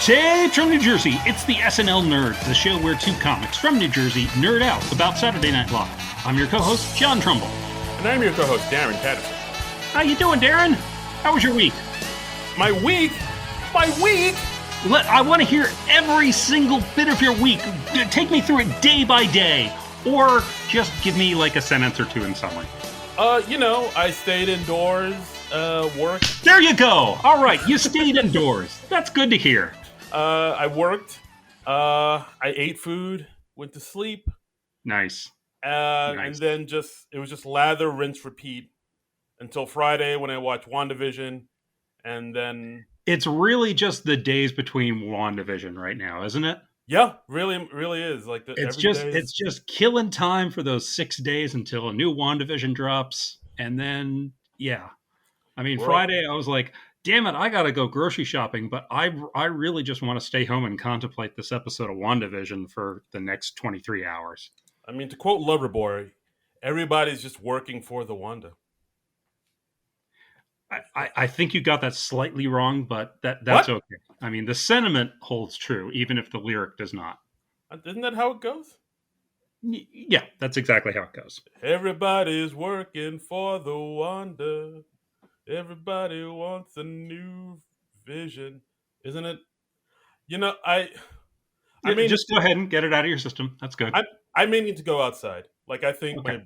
Tapes from New Jersey, it's the SNL Nerds, the show where two comics from New Jersey nerd out about Saturday Night Live. I'm your co-host, John Trumbull. And I'm your co-host, Darren Patterson. How you doing, Darren? How was your week? My week? I want to hear every single bit of your week. Take me through it day by day. Or just give me like a sentence or two in summary. I stayed indoors, worked. There you go. All right, you stayed indoors. That's good to hear. I worked. I ate food, went to sleep. Nice. And then it was just lather, rinse, repeat until Friday when I watched WandaVision. And then it's really just the days between WandaVision right now, isn't it? Yeah, really is. Like it's just killing time for those 6 days until a new WandaVision drops, and then Friday I was like, damn it, I gotta go grocery shopping, but I really just want to stay home and contemplate this episode of WandaVision for the next 23 hours. I mean, to quote Loverboy, everybody's just working for the Wanda. I think you got that slightly wrong, but that's okay. I mean, the sentiment holds true, even if the lyric does not. Isn't that how it goes? Yeah, that's exactly how it goes. Everybody's working for the Wanda. Everybody wants a new vision, isn't it? Just go ahead and get it out of your system. That's good. I may need to go outside. Like, I think my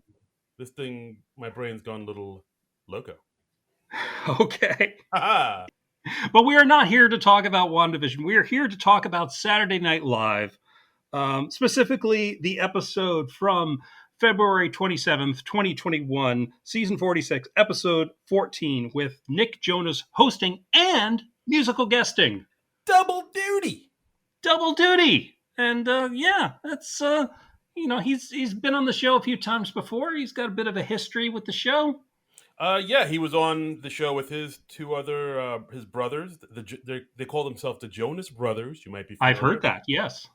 brain's gone a little loco. Okay. But we are not here to talk about WandaVision. We are here to talk about Saturday Night Live, specifically the episode from February 27th, 2021, season 46, episode 14, with Nick Jonas hosting and musical guesting. Double duty. And that's, he's been on the show a few times before. He's got a bit of a history with the show. He was on the show with his two other his brothers. They call themselves the Jonas Brothers. You might be familiar. I've heard that. Yes.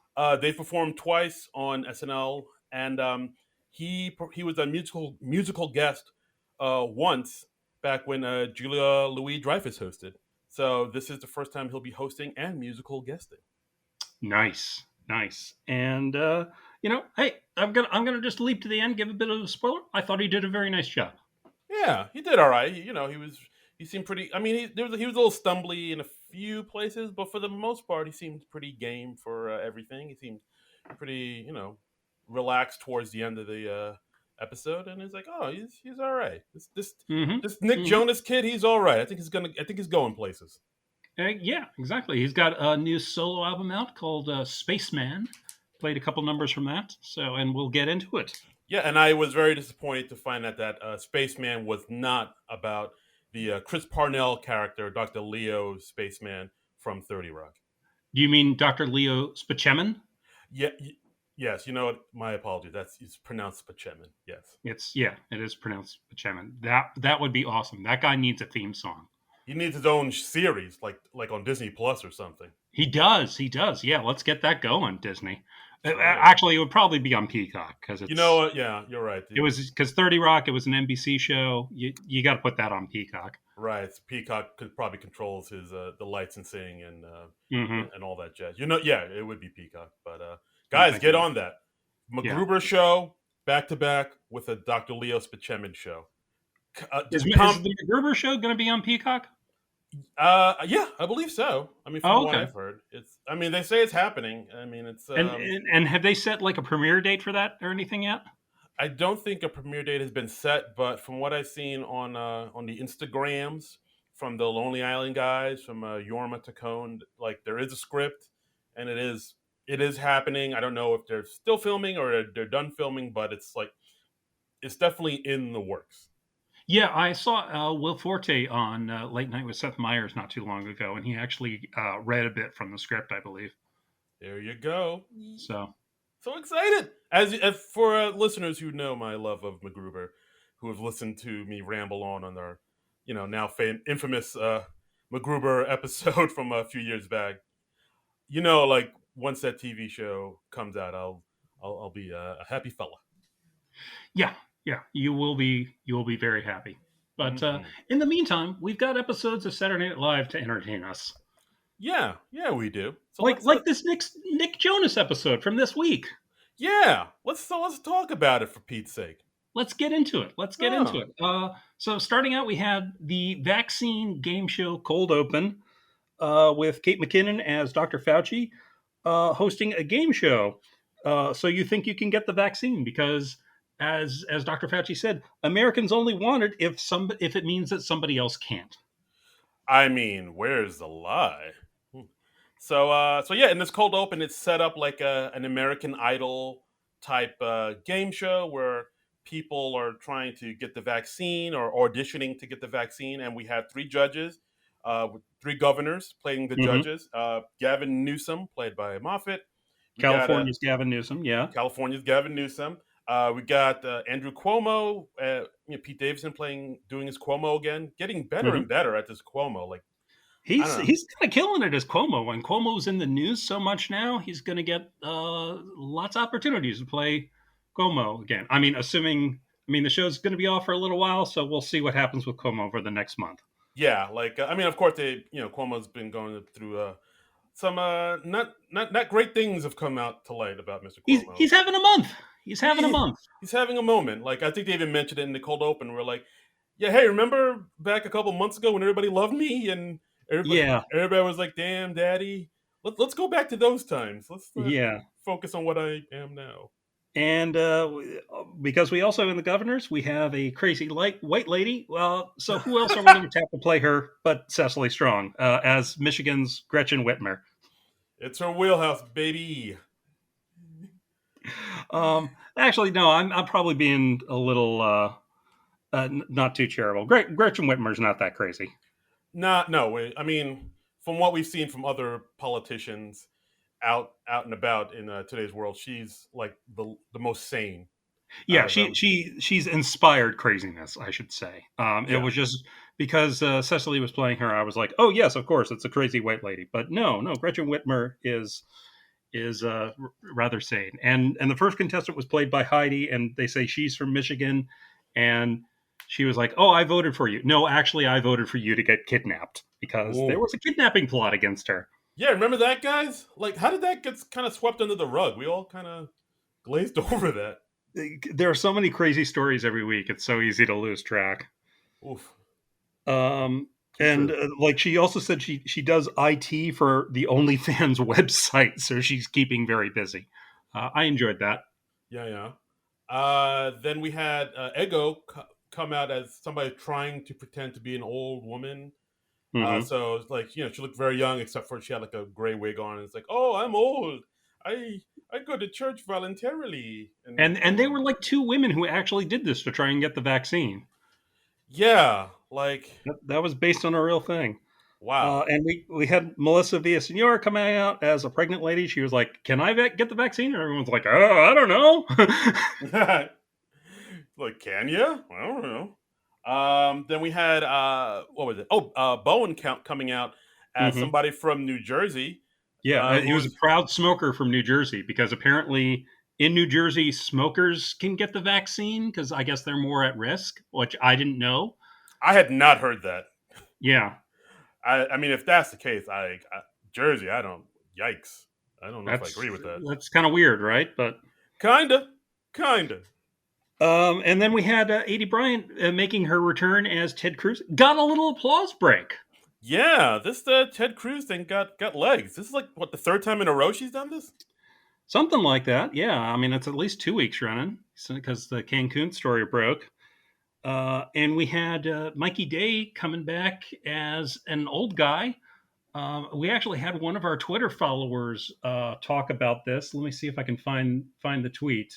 They performed twice on SNL, and he was a musical guest once back when Julia Louis-Dreyfus hosted. So this is the first time he'll be hosting and musical guesting. Nice. And hey, I'm gonna just leap to the end, give a bit of a spoiler. I thought he did a very nice job. Yeah, he did all right. He seemed pretty. I mean, he was a little stumbly in a few places, but for the most part, he seemed pretty game for everything. He seemed pretty, relaxed towards the end of the episode, and he's like, "Oh, he's all right. This Nick Jonas kid, he's all right. I think he's going places." Yeah, exactly. He's got a new solo album out called Spaceman. Played a couple numbers from that, and we'll get into it. Yeah, and I was very disappointed to find out that Spaceman was not about the Chris Parnell character, Dr. Leo Spaceman from 30 Rock. Do you mean Dr. Leo Spaceman? Yeah, yes. You know what? My apologies. It's pronounced Spaceman. Yes. It is pronounced Spaceman. That would be awesome. That guy needs a theme song. He needs his own series, like on Disney Plus or something. He does. Yeah, let's get that going, Disney. Actually, it would probably be on Peacock because it's. Yeah, you're right. It was because 30 Rock. It was an NBC show. You got to put that on Peacock. Right, Peacock probably controls his the licensing and all that jazz. It would be Peacock. But guys, get on that. MacGruber show back to back with a Dr. Leo Spaceman show. Is the MacGruber show going to be on Peacock? Yeah, I believe so. I mean, from what I've heard, they say it's happening. I mean, it's and have they set like a premiere date for that or anything yet? I don't think a premiere date has been set, but from what I've seen on the Instagrams from the Lonely Island guys, from Yorma Tacone, like there is a script, and it is happening. I don't know if they're still filming or they're done filming, but it's definitely in the works. Yeah, I saw Will Forte on Late Night with Seth Meyers not too long ago, and he actually read a bit from the script, I believe. There you go. So excited! As for listeners who know my love of MacGruber, who have listened to me ramble on our, now infamous MacGruber episode from a few years back, like once that TV show comes out, I'll be a happy fella. Yeah, you will be very happy. But in the meantime, we've got episodes of Saturday Night Live to entertain us. Yeah, yeah, we do. So Like let's like this Nick Jonas episode from this week. yeah, let's talk about it for Pete's sake. Let's get into it. Let's get into Oh, it. So starting out, we had the vaccine game show cold open with Kate McKinnon as Dr. Fauci hosting a game show. So you think you can get the vaccine because, as Dr. Fauci said, Americans only want it if it means that somebody else can't. I mean, where's the lie? Hmm. So yeah, in this cold open, it's set up like an American Idol type game show where people are trying to get the vaccine or auditioning to get the vaccine, and we have three judges, with three governors playing the Mm-hmm. judges. Gavin Newsom, played by Moffat. We got California's Gavin Newsom, yeah. California's Gavin Newsom. We got Andrew Cuomo, Pete Davidson doing his Cuomo again, getting better Mm-hmm. and better at this Cuomo. Like I He's don't know. he's kind of killing it as Cuomo. When Cuomo's in the news so much now, he's going to get lots of opportunities to play Cuomo again. I mean, the show's going to be off for a little while, so we'll see what happens with Cuomo over the next month. Yeah, like I mean, of course, Cuomo's been going through some not great things have come out to light about Mr. Cuomo. He's having a month. He's having a He month. he's having a moment. Like I think they even mentioned it in the cold open. We're like, yeah, hey, remember back a couple months ago when everybody loved me and Yeah, everybody was like, damn, daddy. Let's go back to those times. Let's not yeah. focus on what I am now. And because we also in the governors we have a crazy white lady. Well, so who else are we going to tap to play her but Cecily Strong as Michigan's Gretchen Whitmer? It's her wheelhouse, baby. Actually, no, I'm probably being a little not too charitable. Gretchen Whitmer's not that crazy. Not no. I mean, from what we've seen from other politicians out and about in today's world, she's like the most sane out Yeah, of she them. she she's inspired craziness, I should say. It Yeah, was just because Cecily was playing her, I was like, oh yes, of course, it's a crazy white lady. But no, Gretchen Whitmer is rather sane. And the first contestant was played by Heidi, and they say she's from Michigan, and she was like, "Oh, I voted for you." No, actually, I voted for you to get kidnapped because there ooh, was a kidnapping plot against her. yeah. Remember that, guys? Like, how did that get kind of swept under the rug? We all kind of glazed over that. There are so many crazy stories every week; it's so easy to lose track. Oof, Um, too and true. like she also said, she does IT for the OnlyFans website, so she's keeping very busy. I enjoyed that. Yeah, yeah. Then we had come out as somebody trying to pretend to be an old woman. Hmm. So it's like she looked very young, except for she had like a gray wig on. And it's like, oh, I'm old. I go to church voluntarily, and And they were like two women who actually did this to try and get the vaccine. yeah, like That was based on a real thing. wow. And we had Melissa Villasenor coming out as a pregnant lady. She was like, "Can I get the vaccine?" And everyone's like, "Oh, I don't know." Like, can you? I don't know. Then we had what was it? Oh, Bowen count coming out as Hmm. somebody from New Jersey, Yeah, he who was a was proud smoker from New Jersey because apparently in New Jersey smokers can get the vaccine because I guess they're more at risk, which I didn't know. I had not heard that. Yeah, I mean, if that's the case, Jersey, I don't. Yikes! I don't know if I that's agree with that. that's kind of weird, right? But Kinda, kinda. and then we had Adie Bryant making her return as Ted Cruz. Got a little applause break. Yeah, this Ted Cruz thing got legs. This is like what the third time in a row she's done this. Something like that. Yeah, I mean it's at least 2 weeks running because the Cancun story broke. And we had Mikey Day coming back as an old guy. We actually had one of our Twitter followers talk about this. Let me see if I can find the tweet.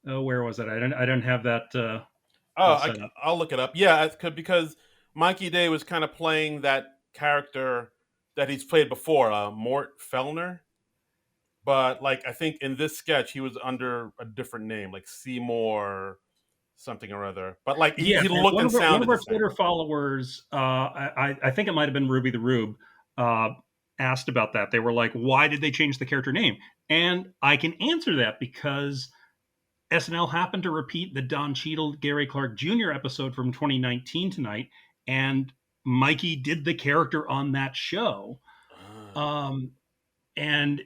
Oh, where was it? I don't have that. Oh, Set up. I'll look it up. Yeah, because Mikey Day was kind of playing that character that he's played before, Mort Fellner. But like I think in this sketch he was under a different name, like Seymour something or other. But like Yeah, he and looked one and of our one of sounded the our same. Twitter followers, I think it might have been Ruby the Rube, uh, asked about that. They were like, "Why did they change the character name?" And I can answer that because SNL happened to repeat the Don Cheadle Gary Clark Jr. episode from 2019 tonight, and Mikey did the character on that show. Ah. Um, and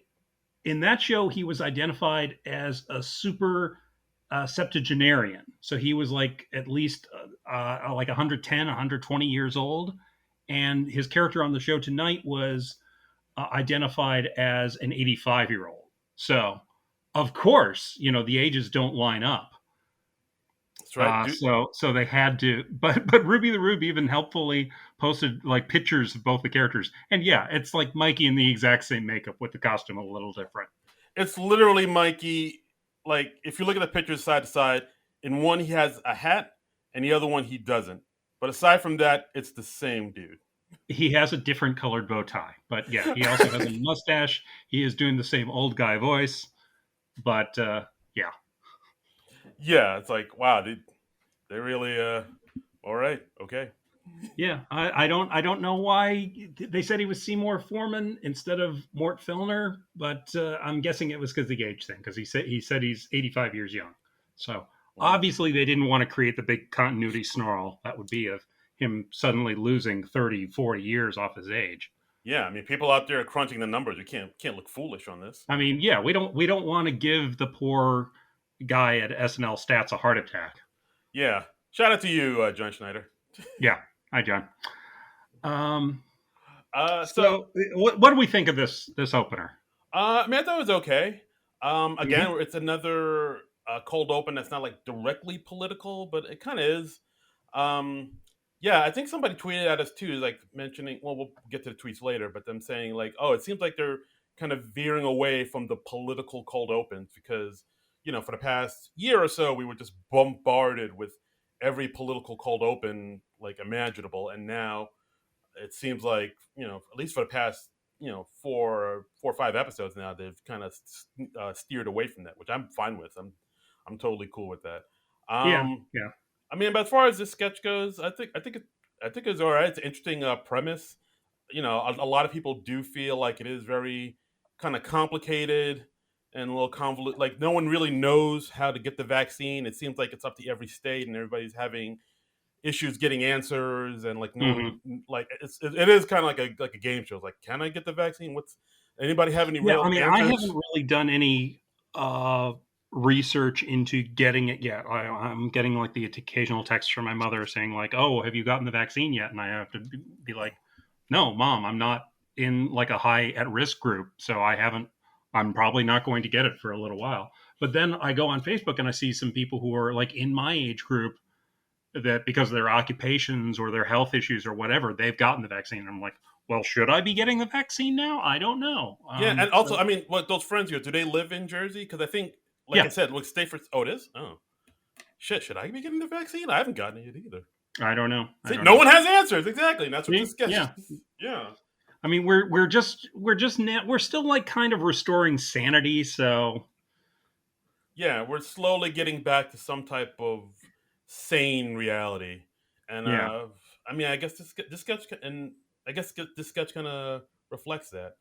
in that show, he was identified as a super septuagenarian. So he was like at least like 110, 120 years old. And his character on the show tonight was identified as an 85-year-old. So, of course, the ages don't line up. That's right. So they had to, but Ruby the Rube even helpfully posted like pictures of both the characters, and yeah, it's like Mikey in the exact same makeup with the costume a little different. It's literally Mikey. Like if you look at the pictures side to side, in one he has a hat, and the other one he doesn't. But aside from that, it's the same dude. He has a different colored bow tie, but yeah, he also has a mustache. He is doing the same old guy voice, but yeah, Yeah, it's like wow, they really all right, okay. yeah. I don't know why they said he was Seymour Foreman instead of Mort Filner, but I'm guessing it was because the age thing. Because he said he's 85 years young, so Wow. obviously they didn't want to create the big continuity snarl that would be of him suddenly losing 30, 40 years off his age. Yeah, I mean, people out there are crunching the numbers. You can't look foolish on this. I mean, yeah, we don't want to give the poor guy at SNL Stats a heart attack. Yeah, shout out to you, John Schneider. Yeah, hi John. Um, So so what do we think of this opener? I mean, I thought it was okay. Again, Mm-hmm. it's another cold open that's not like directly political, but it kind of is. Um, yeah, I think somebody tweeted at us too, like mentioning. Well, we'll get to the tweets later, but them saying like, "Oh, it seems like they're kind of veering away from the political cold opens because for the past year or so, we were just bombarded with every political cold open like imaginable, and now it seems like at least for the past four or five episodes now they've kind of steered away from that, which I'm fine with. I'm totally cool with that. Yeah, um yeah, I mean, but as far as this sketch goes, I think it's all right. It's an interesting premise. A lot of people do feel like it is very kind of complicated and a little convoluted. Like no one really knows how to get the vaccine. It seems like it's up to every state, and everybody's having issues getting answers, and like no hmm one like it is kind of like a game show. It's like, can I get the vaccine? What's anybody have any yeah. real I mean, I answers? haven't really done any uh, research into getting it yet. I'm getting like the occasional text from my mother saying like, "Oh, have you gotten the vaccine yet?" And I have to be like, "No, mom, I'm not in like a high at risk group, so I haven't. I'm probably not going to get it for a little while." But then I go on Facebook and I see some people who are like in my age group that because of their occupations or their health issues or whatever, they've gotten the vaccine. And I'm like, well, should I be getting the vaccine now? I don't know. Yeah, and also, I mean, what those friends here, do they live in Jersey? Because I think, like I Yeah, said, look, stay for. Oh, it is. Oh shit, should I be getting the vaccine? I haven't gotten it either. I don't know. I See, don't no know. one has answers exactly, and that's what See? this sketch. Yeah. Yeah, I mean, we're still like kind of restoring sanity. So yeah, we're slowly getting back to some type of sane reality, and yeah, I mean, I guess this sketch and I guess this sketch kind of reflects that.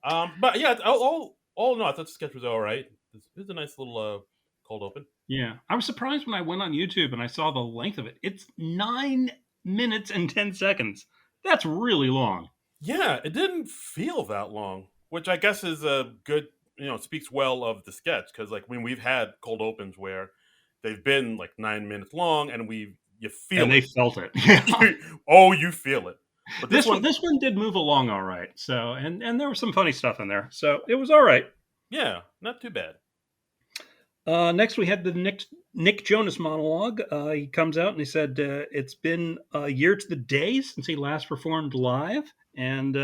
But yeah, all in all, I thought the sketch was all right. This is a nice little cold open. yeah. I was surprised when I went on YouTube and I saw the length of it. It's 9 minutes and 10 seconds. That's really long. Yeah, it didn't feel that long, which I guess is a good, speaks well of the sketch because like when we've had cold opens where they've been like 9 minutes long and you And feel they it. felt it. Yeah. Oh, you feel it. But this one, This one did move along all right. So and there was some funny stuff in there. So it was all right. yeah, not too bad. Next, we had the Nick Jonas monologue. He comes out and he said it's been a year to the day since he last performed live, and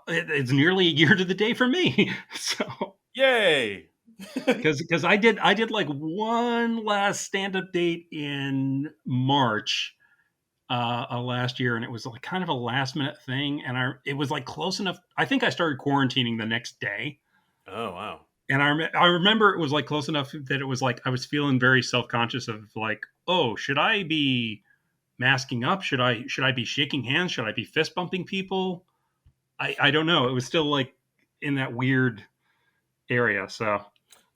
it's nearly a year to the day for me. So Yay! because I did like one last stand up date in March last year, and it was like kind of a last minute thing, and it was like close enough. I think I started quarantining the next day. Oh wow. And I remember it was like close enough that it was like I was feeling very self conscious of like, oh, should I be masking up? Should I be shaking hands? Should I be fist bumping people? I don't know. It was still like in that weird area. So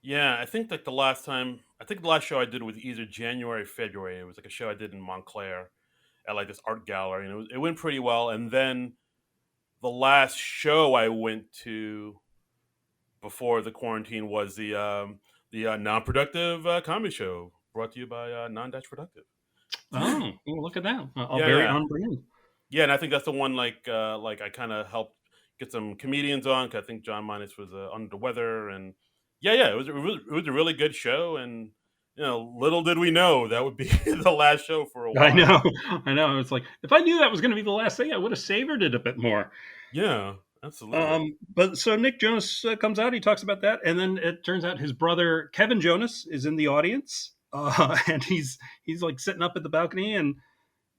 Yeah, I think the last show I did was either January or February. It was like a show I did in Montclair, at like this art gallery, and it went pretty well. And then the last show I went to before the quarantine was the non-productive comedy show brought to you by Non-Productive. Oh, well, look at that! Yeah, Very yeah, on brand. yeah, and I think that's the one like I kind of helped get some comedians on. 'Cause I think John Minus was under the weather, and yeah, it was a really good show, and little did we know that would be the last show for a I while. know, I know. It's like if I knew that was going to be the last thing, I would have savored it a bit more. Yeah, absolutely. But so Nick Jonas comes out, he talks about that, and then it turns out his brother Kevin Jonas is in the audience, and he's like sitting up at the balcony, and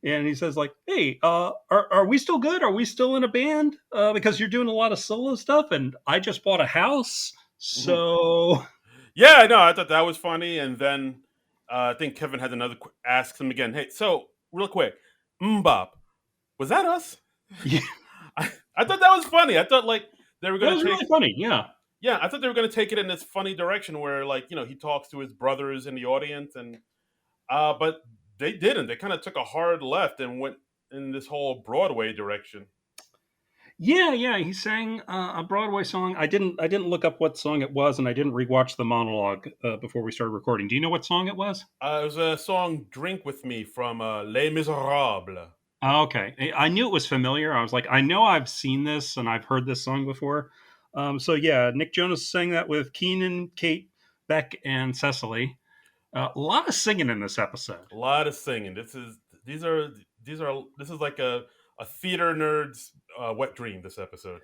he says like, "Hey, are we still good? Are we still in a band? Because you're doing a lot of solo stuff, and I just bought a house, Mhm. so." Yeah, no, I thought that was funny, and then I think Kevin had another ask him again. Hey, so real quick, Mbop, was that us? Yeah, I thought that was funny. I thought like they were that gonna was take really funny. Yeah. yeah, I thought they were gonna take it in this funny direction where like he talks to his brothers in the audience, and but they didn't. They kind of took a hard left and went in this whole Broadway direction. Yeah, yeah, he sang a Broadway song. I didn't look up what song it was, and I didn't rewatch the monologue before we started recording. Do you know what song it was? It was a song "Drink with Me" from Les Miserables. Oh, okay, I knew it was familiar. I was like, I know I've seen this and I've heard this song before. So yeah, Nick Jonas sang that with Keenan, Kate, Beck, and Cecily. A lot of singing in this episode. A lot of singing. This is like a theater nerd's wet dream. This episode.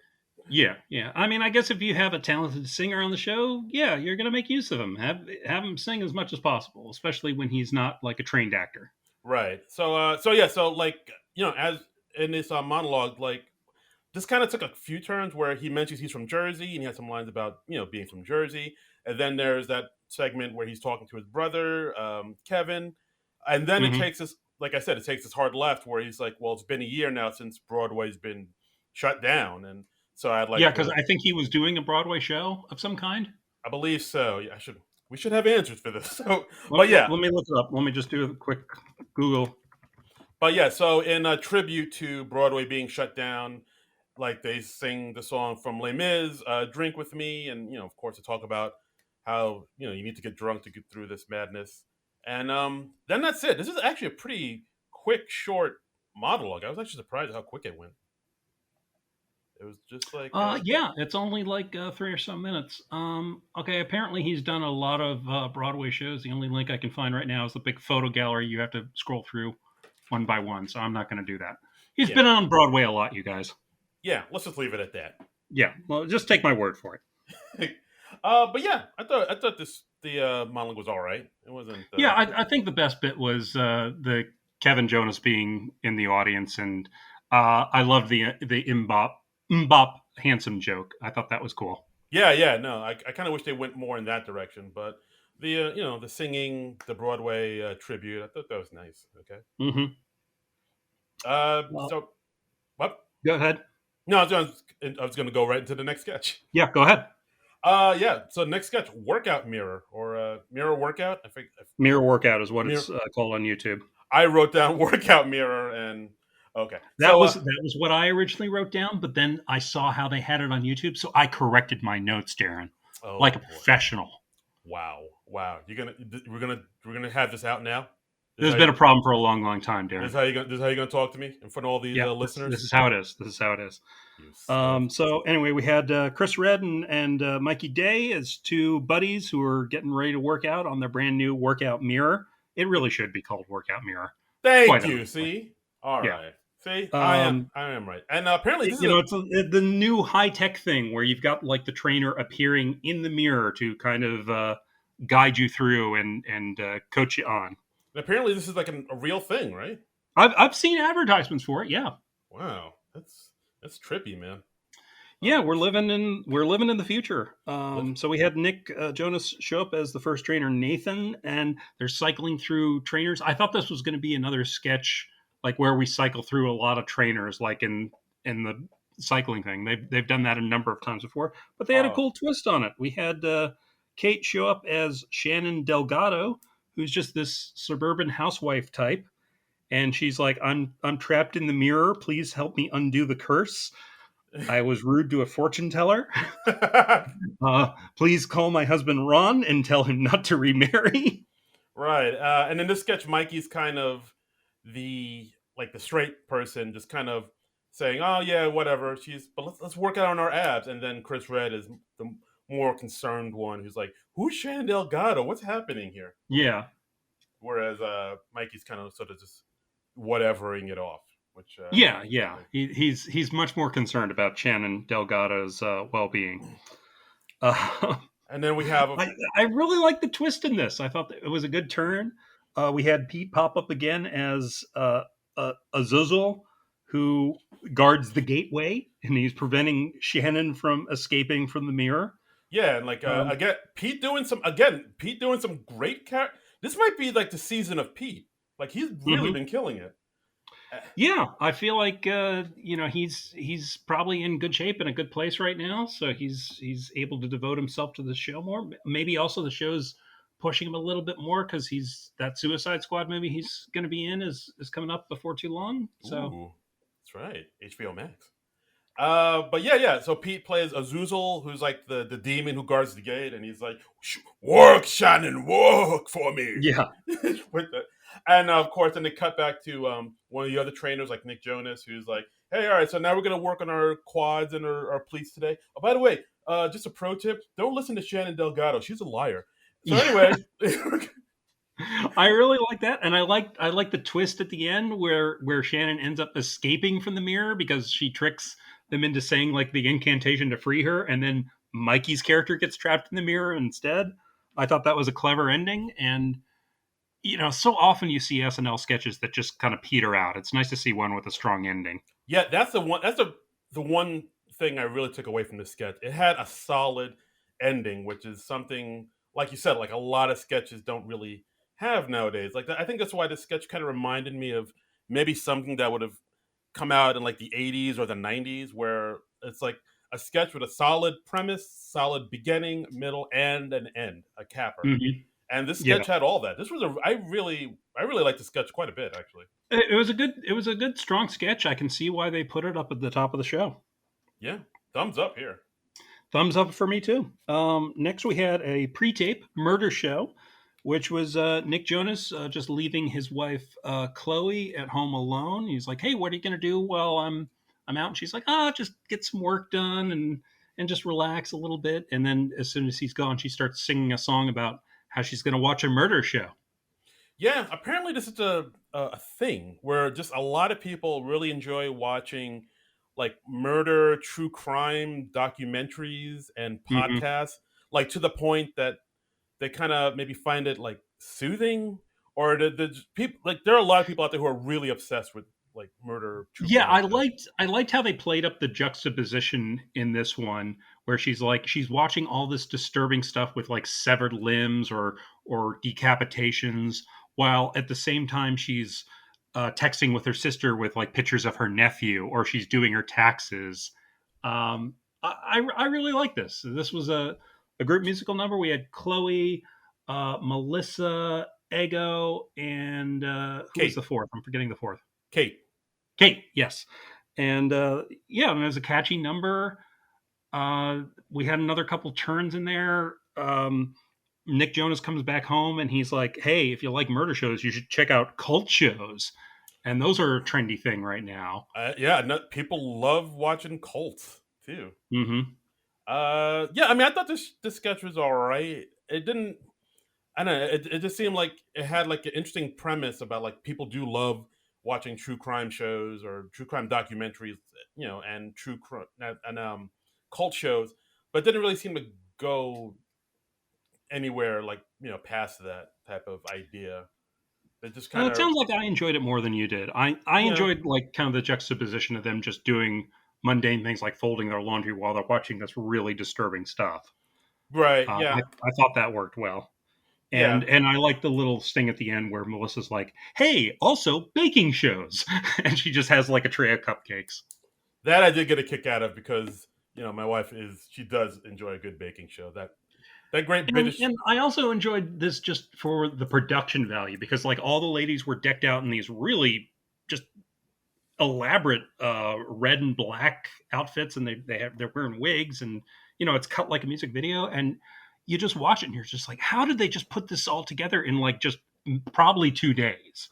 Yeah, yeah. I mean, I guess if you have a talented singer on the show, yeah, you're gonna make use of him. Have him sing as much as possible, especially when he's not like a trained actor. Right. So like as in this monologue, like this kind of took a few turns where he mentions he's from Jersey and he has some lines about being from Jersey, and then there's that segment where he's talking to his brother Kevin, and then it Hmm. takes this, like I said, it takes this hard left where he's like, well, it's been a year now since Broadway's been shut down, and so I'd Yeah, like because to, I think he was doing a Broadway show of some kind. I believe so. Yeah, we should have answers for this. So, Let, but let, yeah, let me look it up. Let me just do a quick Google. so in a tribute to Broadway being shut down, like they sing the song from Les Mis, "Drink with Me," and of course, to talk about how you need to get drunk to get through this madness. And then that's it. This is actually a pretty quick, short monologue. I was actually surprised at how quick it went. It was just like, Yeah, it's only like 3 or so minutes. Okay, apparently he's done a lot of Broadway shows. The only link I can find right now is the big photo gallery. You have to scroll through one by one, so I'm not going to do that. He's yeah, been on Broadway a lot, you guys. yeah. Let's just leave it at that. Yeah, well, just take my word for it. But yeah, I thought the monologue was all right. It wasn't. Yeah, I think the best bit was the Kevin Jonas being in the audience, and I loved the mbop handsome joke. I thought that was cool. Yeah, yeah, no, I kind of wish they went more in that direction, but the singing, the Broadway tribute, I thought that was nice. Okay, Hmm. Well, so what? go ahead. No, I was going to go right into the next sketch. Yeah, go ahead. Yeah. So next sketch, workout mirror or mirror workout. I think Mirror workout is what mirror. it's called on YouTube. I wrote down workout mirror, and okay. That So was that was what I originally wrote down, but then I saw how they had it on YouTube, so I corrected my notes, Darren, like oh a boy, professional. wow. We're gonna have this out now. This is There's how been you, a problem for a long, long time, this Darren. is how you gonna this is how you gonna talk to me in front of all these Yeah, this listeners. is how it is. This is how it is. You son of So anyway, we had Chris Red and Mikey Day as two buddies who are getting ready to work out on their brand new workout mirror. It really should be called Workout Mirror. Thank Quite you. honestly. See, all Yeah. right. See, I am Um, I am right. And apparently, this is it's the new high tech thing where you've got like the trainer appearing in the mirror to kind of guide you through and coach you on. like a real thing, right? I've seen advertisements for it. Yeah, Wow, that's trippy, man. yeah, Um, we're living in the future. let- So we had Nick Jonas show up as the first trainer, Nathan, and they're cycling through trainers. I thought this was going to be another sketch like where we cycle through a lot of trainers, like in the cycling thing. They've done that a number of times before, but they had a oh, cool twist on it. We had Kate show up as Shannon Delgado, who's just this suburban housewife type, and she's like, I'm trapped in the mirror. Please help me undo the curse. I was rude to a fortune teller. Please call my husband Ron and tell him not to remarry. Right. And in this sketch, Mikey's kind of the straight person, just kind of saying, "Oh yeah, whatever." But let's work out on our abs. And then Chris Red is the more concerned one, who's like, "Who's Shannon Delgado? What's happening here?" Yeah, Whereas Mikey's kind of sort of just whatevering it off, which yeah, yeah. funny. He's much more concerned about Shannon Delgado's well being. Uh, And then we have I really like the twist in this. I thought that it was a good turn. We had Pete pop up again as a Zuzzle who guards the gateway, and he's preventing Shannon from escaping from the mirror. yeah, and like Um, Pete doing some great This might be like the season of Pete. Like he's really mhm. been killing it. Yeah, I feel like he's probably in good shape and a good place right now. So he's able to devote himself to the show more. Maybe also the show's pushing him a little bit more because he's that Suicide Squad movie he's going to be in is coming up before too long. So Ooh, that's right, HBO Max. But yeah. So Pete plays Azuzel, who's like the demon who guards the gate, and he's like, "Work, Shannon, work for me." yeah, With the, and of course, then they cut back to one of the other trainers, like Nick Jonas, who's like, "Hey, all right, so now we're gonna work on our quads and our pleats today. Oh, by the way, just a pro tip: don't listen to Shannon Delgado. She's a liar." So yeah. anyway, I really like that, and I like the twist at the end where Shannon ends up escaping from the mirror because she tricks them into saying like the incantation to free her, and then Mikey's character gets trapped in the mirror instead. I thought that was a clever ending, and so often you see SNL sketches that just kind of peter out. It's nice to see one with a strong ending. yeah, that's the one. That's the one thing I really took away from the sketch. It had a solid ending, which is something like you said, like a lot of sketches don't really have nowadays. Like I think that's why this sketch kind of reminded me of maybe something that would have come out in like the '80s or the '90s, where it's like a sketch with a solid premise, solid beginning, middle, and an end, a capper. Hmm. And this Yeah, sketch had all that. This was a I really liked the sketch quite a bit actually. it was a good strong sketch. I can see why they put it up at the top of the show. Yeah, thumbs up here. Thumbs up for me too. Next, we had a pre-tape murder show, which was Nick Jonas just leaving his wife Chloe at home alone. He's like, "Hey, what are you gonna do while I'm out?" And she's like, just get some work done and just relax a little bit." And then as soon as he's gone, she starts singing a song about how she's gonna watch a murder show. Yeah, apparently this is a thing where just a lot of people really enjoy watching like murder, true crime documentaries and Hmm. podcasts, like to the point that they kind of maybe find it like soothing, or the people like there are a lot of people out there who are really obsessed with like murder, true Yeah, crime I shows. liked I liked how they played up the juxtaposition in this one where she's watching all this disturbing stuff with like severed limbs or decapitations while at the same time she's texting with her sister with like pictures of her nephew or she's doing her taxes. I really like this. This was a group musical number. We had Chloe, Melissa, Ego, and who was the Kate, fourth? I'm forgetting the fourth. Kate. Kate, yes. And yeah, and it was a catchy number. We had another couple turns in there. Nick Jonas comes back home and he's like, "Hey, if you like murder shows, you should check out cult shows." And those are a trendy thing right now. Yeah, no, people love watching cults too. Hmm. Yeah, I mean, I thought this sketch was all right. It didn't. I don't know. It just seemed like it had like an interesting premise about like people do love watching true crime shows or true crime documentaries, and true crime and cult shows, but it didn't really seem to go anywhere like past that type of idea. It just kind It of sounds like I enjoyed it more than you did. I yeah, enjoyed like kind of the juxtaposition of them just doing mundane things like folding their laundry while they're watching this really disturbing stuff. right, I, yeah, I thought that worked well. yeah. And I like the little sting at the end where Melissa's like, "Hey, also baking shows," and she just has like a tray of cupcakes. That I did get a kick out of because my wife she does enjoy a good baking show. That great And, British. and I also enjoyed this just for the production value because like all the ladies were decked out in these really just elaborate red and black outfits, and they're wearing wigs, and it's cut like a music video, and you just watch it and you're just like, how did they just put this all together in like just probably 2 days?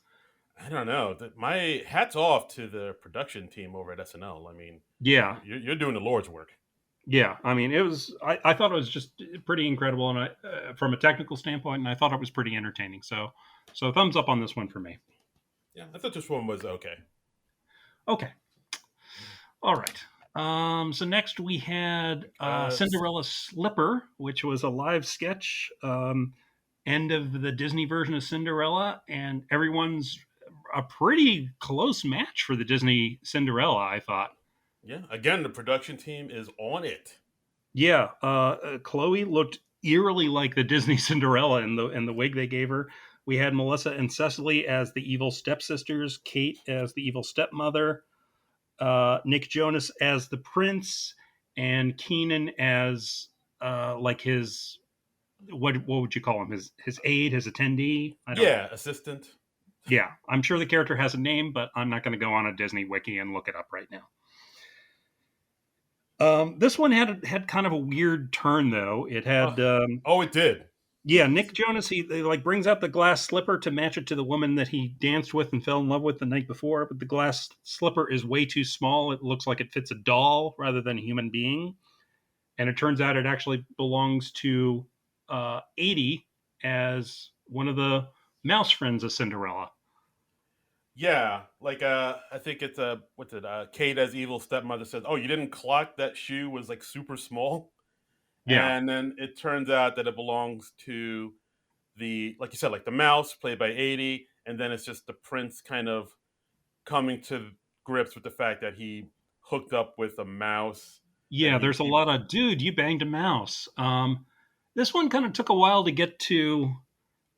I don't know. My hats off to the production team over at SNL. I mean, Yeah, you're doing the Lord's work. yeah. I mean, I thought it was just pretty incredible, and from a technical standpoint, and I thought it was pretty entertaining. So thumbs up on this one for me. Yeah, I thought this one was okay. Okay. All right. So next we had Uh, Cinderella Slipper, which was a live sketch, end of the Disney version of Cinderella, and everyone's a pretty close match for the Disney Cinderella, I thought. yeah, again, the production team is on it. Yeah, Chloe looked eerily like the Disney Cinderella in the wig they gave her. We had Melissa and Cecily as the evil stepsisters, Kate as the evil stepmother, Nick Jonas as the prince, and Keenan as like his what would you call him? His aide, his attendee? I don't know. Yeah, assistant. Yeah, I'm sure the character has a name, but I'm not going to go on a Disney wiki and look it up right now. This one had kind of a weird turn though. It Oh, had it did. yeah, Nick Jonas. He like brings out the glass slipper to match it to the woman that he danced with and fell in love with the night before, but the glass slipper is way too small. It looks like it fits a doll rather than a human being, and it turns out it actually belongs to 80 as one of the mouse friends of Cinderella. Yeah, like I think it's what's it? Kate as evil stepmother says, "Oh, you didn't clock that shoe was like super small," Yeah, and then it turns out that it belongs to the like you said, like the mouse played by 80, and then it's just the prince kind of coming to grips with the fact that he hooked up with a mouse that yeah. There's a lot of dude. You banged a mouse. This one kind of took a while to get to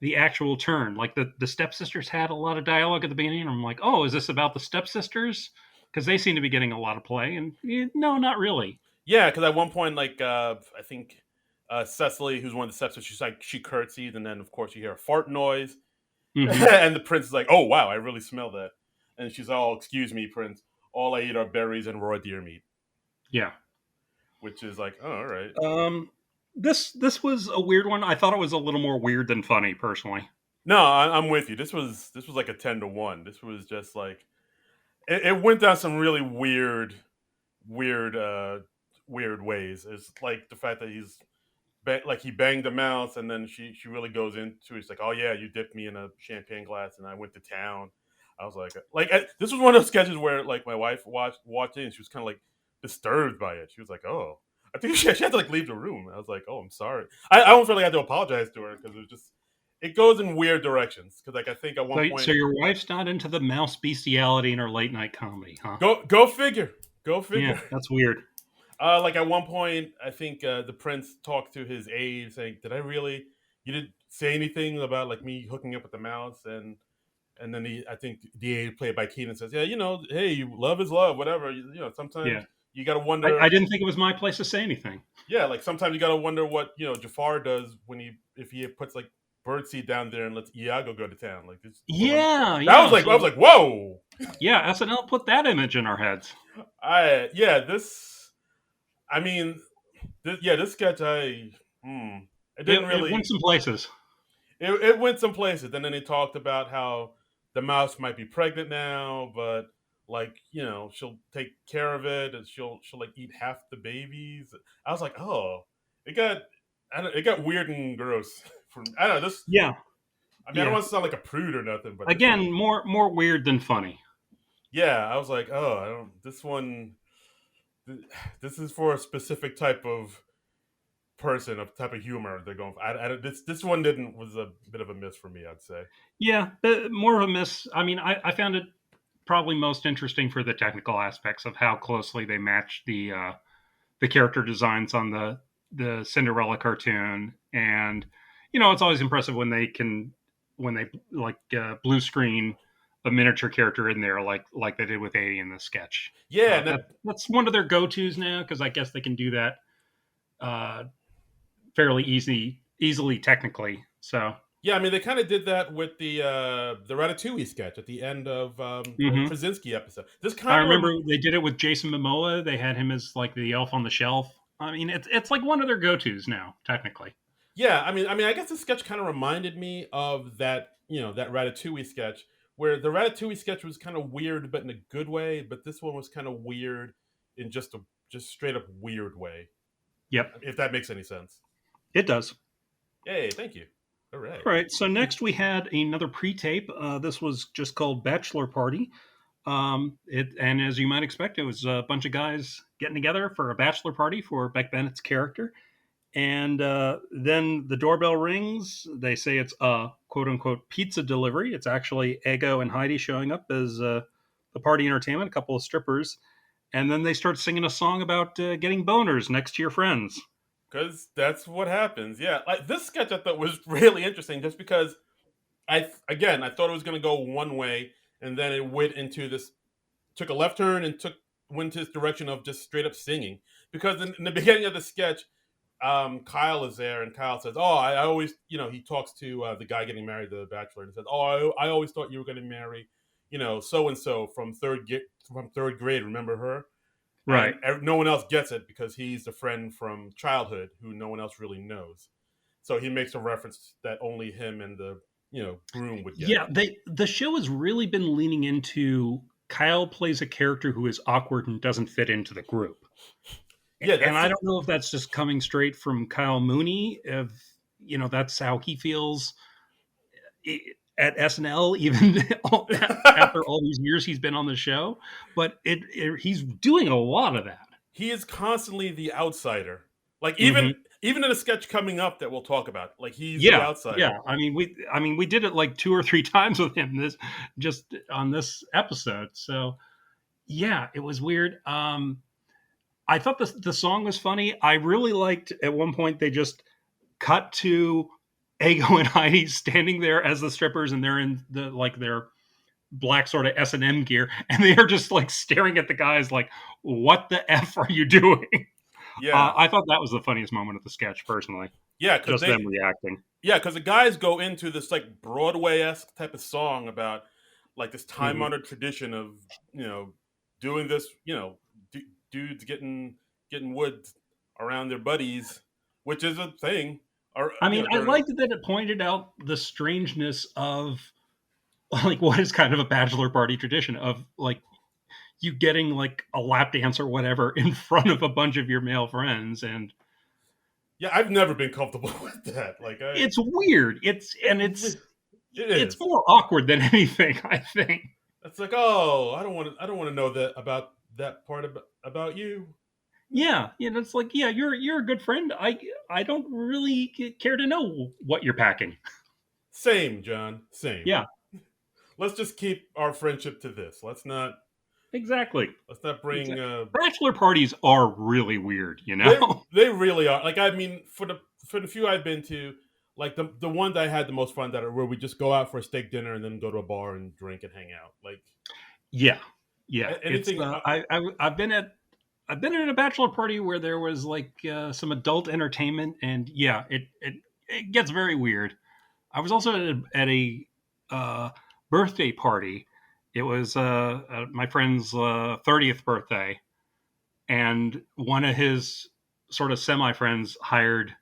the actual turn. Like the stepsisters had a lot of dialogue at the beginning. And I'm like, oh, is this about the stepsisters? Because they seem to be getting a lot of play. And no, not really. yeah, because at one point, like I think Cecily, who's one of the stepsisters, she's like she curtsies, and then of course you hear a fart noise, Hmm. and the prince is like, "Oh wow, I really smell that," and she's all, "Oh, excuse me, prince. All I eat are berries and raw deer meat," Yeah. which is like, "Oh, all right." Um, this was a weird one. I thought it was a little more weird than funny, personally. No, I'm with you. This was like a 10-1. This was just like it went down some really weird, weird ways. It's like the fact that like he banged a mouse, and then she really goes into it. It's like, oh yeah, you dipped me in a champagne glass, and I went to town. I was like this was one of those sketches where like my wife watched it, and she was kind of like disturbed by it. She was like, oh, I think she had to like leave the room. I was like, oh, I'm sorry. I don't feel like I had to apologize to her because it was just it goes in weird directions. Because like I think at one So point, your wife's not into the mouse bestiality in her late night comedy, huh? go figure, go Yeah, figure. that's weird. Like at one point, I think the prince talked to his aide, saying, "Did I really? You didn't say anything about like me hooking up with the mouse?" And then I think the aide played by Keenan says, "Yeah, hey, love is love, whatever. Sometimes Yeah, you gotta I, wonder. I didn't think it was my place to say anything. Yeah, like sometimes you gotta wonder what Jafar does when if he puts like birdseed down there and lets Iago go to town. Like this, Yeah, that was yeah. like I was So like, whoa, yeah, SNL put that image in our heads. I yeah this. I mean, this sketch it didn't It went really some places. it went some places. And then they talked about how the mouse might be pregnant now, but like she'll take care of it, and she'll like eat half the babies. I was like, oh, it got it got weird and gross. I don't know this. Yeah, I mean, I don't yeah. want to sound like a prude or nothing, but this one, Again, more weird than funny. yeah, I was like, oh, I don't. This one, this is for a specific type of person, a type of humor they're going for. This one didn't was a bit of a miss for me, I'd say. Yeah, more of a miss. I mean, I found it probably most interesting for the technical aspects of how closely they match the character designs on the Cinderella cartoon, and it's always impressive when they like blue screen a miniature character in there like they did with 80 in the sketch. Yeah, and That's one of their go tos now because I guess they can do that uh, fairly easily technically. So Yeah, I mean they kind of did that with the Ratatouille sketch at the end of the hmm Krasinski episode. This I kind of remember they did it with Jason Momoa. They had him as like the elf on the shelf. I mean, it's like one of their go tos now, technically. yeah, I guess the sketch kind of reminded me of that Ratatouille sketch where the Ratatouille sketch was kind of weird but in a good way, but this one was kind of weird in just straight up weird way. Yep, If that makes any sense. it does. Hey, thank you. All right. All right. So next we had another pre-tape. This was just called Bachelor Party. And as you might expect, it was a bunch of guys getting together for a bachelor party for Beck Bennett's character. And then the doorbell rings. They say it's a quote unquote pizza delivery. It's actually Ego and Heidi showing up as the party entertainment, a couple of strippers. And then they start singing a song about getting boners next to your friends. Because that's what happens. Yeah, like this sketch I thought was really interesting, just because I thought it was going to go one way, and then it went into this, took a left turn and went to this direction of just straight up singing. Because in the beginning of the sketch, Kyle is there, and Kyle says, "Oh, I always, he talks to the guy getting married, the bachelor, and says, "Oh, I always thought you were going to marry, so and so from third grade. Remember her?" And Right. no one else gets it because he's the friend from childhood who no one else really knows. So he makes a reference that only him and the groom would get. Yeah, the show has really been leaning into Kyle plays a character who is awkward and doesn't fit into the group. Yeah, And that's I the don't know if that's just coming straight from Kyle Mooney, if that's how he feels at SNL, even after all these years he's been on the show. But he's doing a lot of that. he is constantly the outsider. Like Hmm even in a sketch coming up that we'll talk about, like he's the Yeah, yeah. outsider. I mean, we did it like 2 or 3 times with him this just on this episode. So yeah, it was weird. I thought the song was funny. I really liked at one point they just cut to Ego and Heidi standing there as the strippers, and they're in their black sort of S&M gear, and they are just like staring at the guys like, "What the f are you doing?" Yeah, I thought that was the funniest moment of the sketch, personally. yeah, because Just them reacting. the guys go into this like Broadway esque type of song about like this time hmm honored tradition of doing this, dudes getting wood around their buddies, which is a thing. Or I mean, I during liked that it pointed out the strangeness of like what is kind of a bachelor party tradition of like you getting like a lap dance or whatever in front of a bunch of your male friends, and yeah, I've never been comfortable with that. Like it's weird. It's it and it's it it's is. more awkward than anything, I think. It's like, oh, I don't want to know that about that part about you. Yeah, it's like, yeah, you're a good friend. I don't really care to know what you're packing. Same, John. Same. Yeah, Let's just keep our friendship to this. exactly. Let's not bring Bachelor parties are really weird, you they know. they really are. Like I mean, for the few I've been to, like the one that I had the most fun that are where we just go out for a steak dinner and then go to a bar and drink and hang out. Like Yeah, yeah. It's anything. I've been in a bachelor party where there was like some adult entertainment, and yeah, it gets very weird. I was also at a birthday party. It was my friend's 30th birthday, and one of his sort of semi friends hired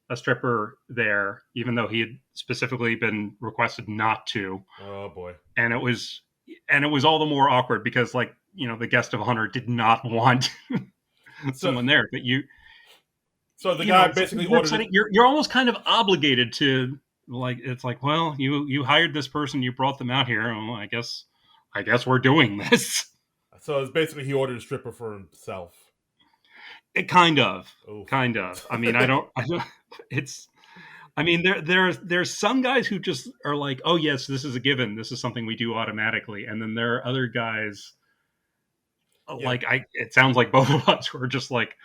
a stripper there, even though he had specifically been requested not to. Oh boy. And it was all the more awkward because like the guest of honor did not want So someone there, but so the guy it's basically you're, ordered it. you're almost kind of obligated to like it's like, well, you hired this person, you brought them out here, well, I guess we're doing this. So it's basically he ordered a stripper for himself. It Oof. kind of. I don't it's I mean, there's some guys who just are like, oh yes, this is a given, this is something we do automatically, and then there are other guys Yeah. like it sounds like both of us who are just like,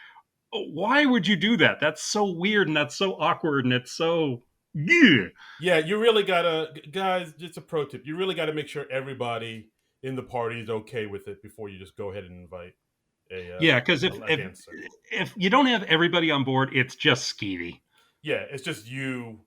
why would you do that? That's so weird and that's so awkward and it's so yeah. Yeah, you really gotta, guys. Just a pro tip: you really gotta make sure everybody in the party is okay with it before you just go ahead and invite a Yeah, because if a if dancer. if you don't have everybody on board, it's just skeevy. Yeah, it's just you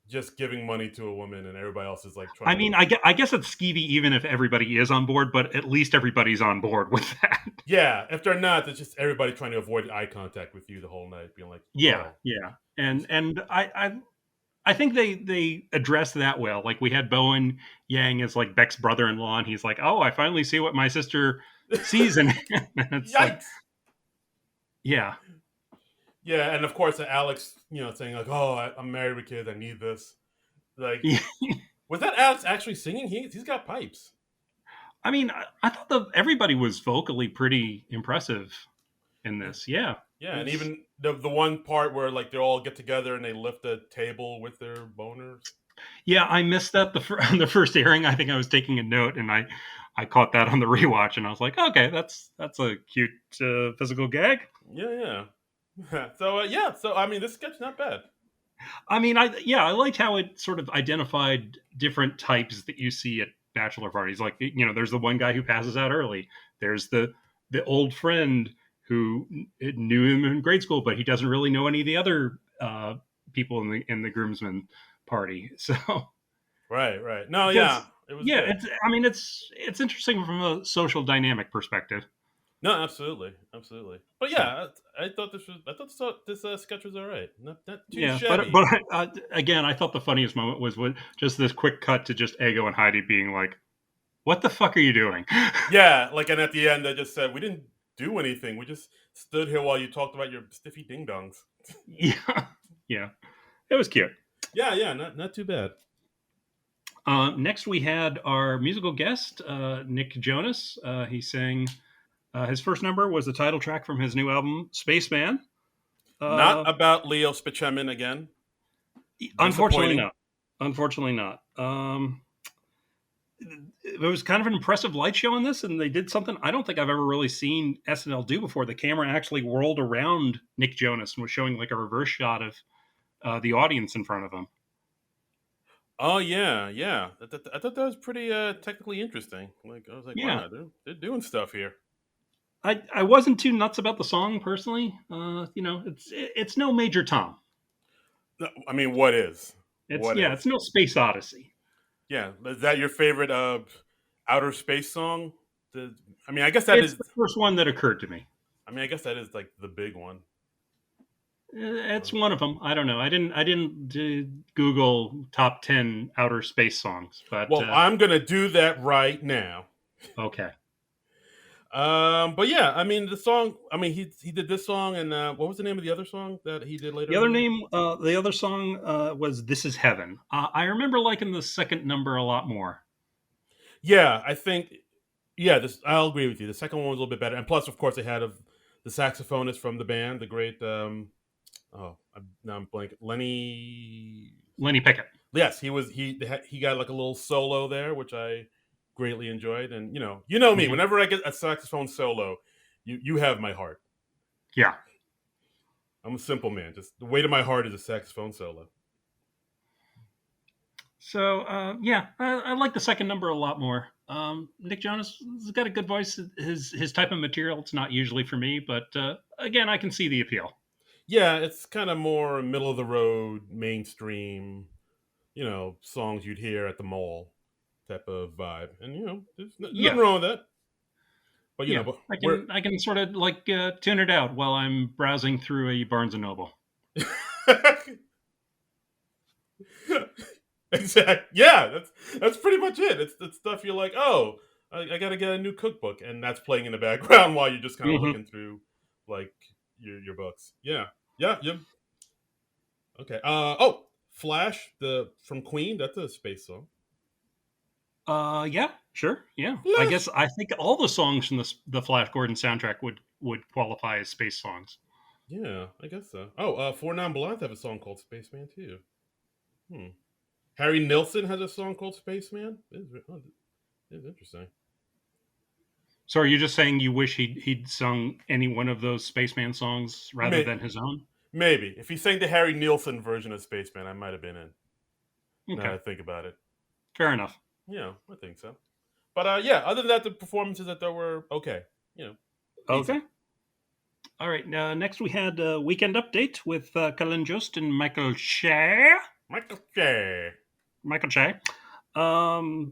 just giving money to a woman, and everybody else is like I trying mean, to. I guess it's skeevy even if everybody is on board, but at least everybody's on board with that. Yeah, if they're not, it's just everybody trying to avoid eye contact with you the whole night, being like, Yeah, "Oh, yeah, and I think they address that well. Like we had Bowen Yang as like Beck's brother-in-law, and he's like, "Oh, I finally see what my sister sees in him." And it's like, yikes!" yeah, Yeah, and of course Alex, saying like, "Oh, I'm married with kids. I need this." Like, yeah. was that Alex actually singing? He's got pipes. I mean, I thought everybody was vocally pretty impressive in Yeah, this. Yeah, yeah, it and was. even the one part where like they all get together and they lift a table with their boners. Yeah, I missed that on the first airing. I think I was taking a note, and I caught that on the rewatch, and I was like, okay, that's a cute physical gag. Yeah, yeah. So yeah, so I mean, this sketch not bad. I mean, I liked how it sort of identified different types that you see at bachelor parties. Like, there's the one guy who passes out early. There's the old friend who knew him in grade school, but he doesn't really know any of the other people in the groomsmen party. So Right, right. No, yeah, because it was yeah, good. it's interesting from a social dynamic perspective. No, absolutely, absolutely. But So yeah, I thought this sketch was all right. Not too yeah, but shabby. again, I thought the funniest moment was when just this quick cut to just Ego and Heidi being like, "What the fuck are you doing?" Yeah, like, and at the end they just said we didn't do anything. We just stood here while you talked about your stiffy ding dongs. Yeah, yeah, it was cute. Yeah, yeah, not too bad. Next, we had our musical guest, Nick Jonas. He sang his first number was the title track from his new album, Spaceman. Not Uh, about Leo Spichemin again. Unfortunately, Disappointing. not. Unfortunately, not. It was kind of an impressive light show in this, and they did something I don't think I've ever really seen SNL do before. The camera actually whirled around Nick Jonas and was showing like a reverse shot of the audience in front of him. Oh yeah, yeah. I thought that was pretty technically interesting. Like I was like, Yeah, wow, they're doing stuff here. I wasn't too nuts about the song personally. It's no Major Tom. No, I mean, what is? What It's is? no Space Odyssey. Yeah, is that your favorite outer space song? I mean, I guess that It's is. the first one that occurred to me. I mean, I guess that is like the big one. It's one of them. I don't know. I didn't Google top 10 outer space songs, but Well, I'm gonna do that right now. okay. But yeah, I mean the song. I mean he did this song and what was the name of the other song that he did later in the night? The other song was "This Is Heaven." I remember liking the second number a lot more. Yeah, I think. Yeah, this I'll agree with you. The second one was a little bit better, and plus, of course, they had the saxophonist from the band, the great. Now I'm blanking. Lenny. Lenny Pickett. Yes, he got like a little solo there, which I greatly enjoyed. And you know me. Hmm. Whenever I get a saxophone solo, you have my heart. Yeah. I'm a simple man. Just the weight of my heart is a saxophone solo. So yeah, I like the second number a lot more. Nick Jonas has got a good voice. His type of material, it's not usually for me, but again, I can see the appeal. Yeah, it's kind of more middle of the road, mainstream, songs you'd hear at the mall type of vibe. And there's nothing Yeah, wrong with that. But yeah, but I we're can I can sort of like tune it out while I'm browsing through a Barnes and Noble. exactly. Yeah, that's pretty much it. It's stuff you're like, oh, I got to get a new cookbook, and that's playing in the background while you're just kind of Hmm. looking through like your books. Yeah, yeah, yeah. Okay. Oh, Flash, the from Queen. That's a space song. Yeah, sure, yeah. I Flash. guess I think all the songs from the Flash Gordon soundtrack would qualify as space songs. Yeah, I guess so. Oh, Four Non Blondes have a song called Spaceman too. Hmm. Harry Nilsson has a song called Spaceman. It's interesting. So are you just saying you wish he'd sung any one of those Spaceman songs rather May- than his own? Maybe if he sang the Harry Nilsson version of Spaceman, I might have been in. Now that Okay, I think about it, fair enough. yeah, I think so. But yeah, other than that, the performances that there were okay. You know, decent. Okay. All right. Next, we had a weekend update with Cullen Jost and Michael Shea. Michael J. Michael Shea. Um,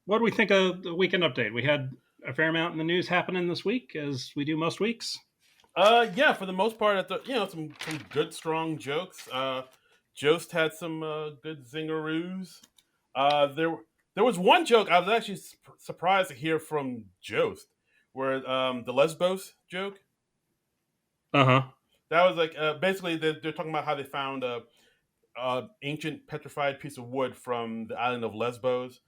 what do we think of the weekend update? We had a fair amount in the news happening this week, as we do most weeks. Yeah, for the most part, some good strong jokes. Jost had some good zingaroos. There was one joke I was actually surprised to hear from Jost, where the Lesbos joke. Uh huh. That was like basically they're talking about how they found a ancient petrified piece of wood from the island of Lesbos.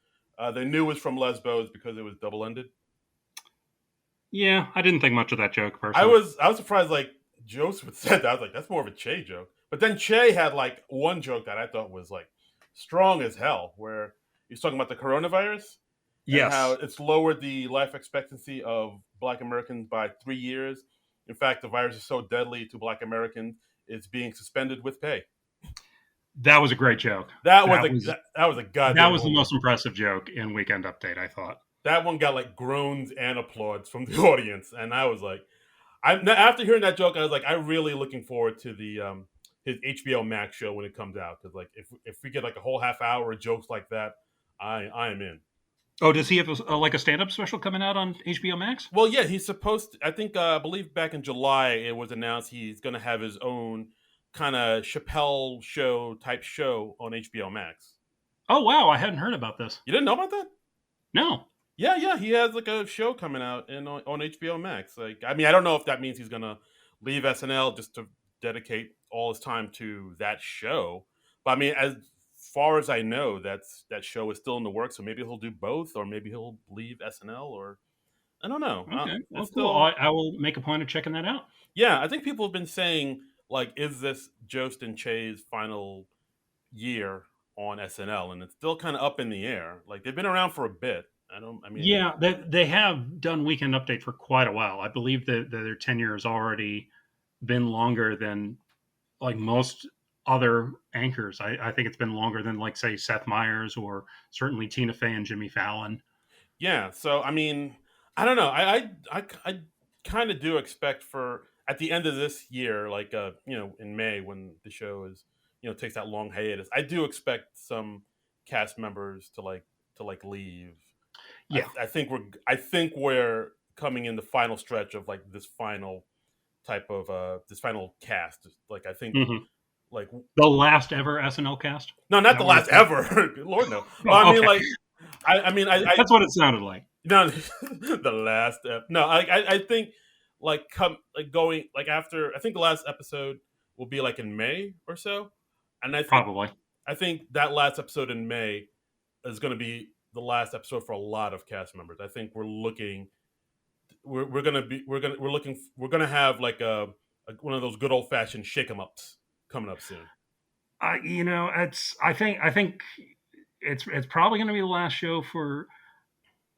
They knew it was from Lesbos because it was double ended. Yeah, I didn't think much of that joke I personally. was I was surprised like Joseph said that. I was like, that's more of a Che joke. But then Che had like one joke that I thought was like strong as hell, where he's talking about the coronavirus and how Yes, it's lowered the life expectancy of Black Americans by 3 years. In fact, the virus is so deadly to Black Americans, it's being suspended with pay. that was a great joke. That was That a was that was a that goddamn was the home run. most impressive joke in Weekend Update. I thought. That one got like groans and applauds from the audience, and I was like, after hearing that joke, I was like, I'm really looking forward to the his HBO Max show when it comes out because like if we get like a whole half hour of jokes like that, I am in. Oh, does he have like a stand-up special coming out on HBO Max? Well, yeah, he's supposed to, I think I believe back in July it was announced he's going to have his own kind of Chappelle show type show on HBO Max. Oh wow, I hadn't heard about this. You didn't know about that? No. Yeah, yeah, he has like a show coming out on HBO Max. Like, I mean, I don't know if that means he's gonna leave SNL just to dedicate all his time to that show. But I mean, as far as I know, that show is still in the works. So maybe he'll do both, or maybe he'll leave SNL, or I don't know. Okay. It's Well, cool. still, I will make a point of checking that out. yeah. I think people have been saying like, is this Jost and Che's final year on SNL? And it's still kind of up in the air. Like they've been around for a bit. I don't. I mean, Yeah, they have done Weekend Update for quite a while. I believe that their tenure has already been longer than like most other anchors. I think it's been longer than like say Seth Meyers or certainly Tina Fey and Jimmy Fallon. yeah, so I mean, I don't know. I kind of do expect for at the end of this year, like in May when the show is takes that long hiatus. I do expect some cast members to leave. Yeah. I think we're coming in the final stretch of like this final cast. Like I think Hmm. like The last ever SNL cast. no, Is not that the what last it's like? ever. Lord no. Well, I Oh, mean okay, like I mean I that's what it sounded like. no, the last no, I think like come like going like after I think the last episode will be like in May or so, and Probably. I think that last episode in May is going to be the last episode for a lot of cast members. I think we're gonna have like a one of those good old fashioned shake 'em ups coming up soon. It's. I think it's probably going to be the last show for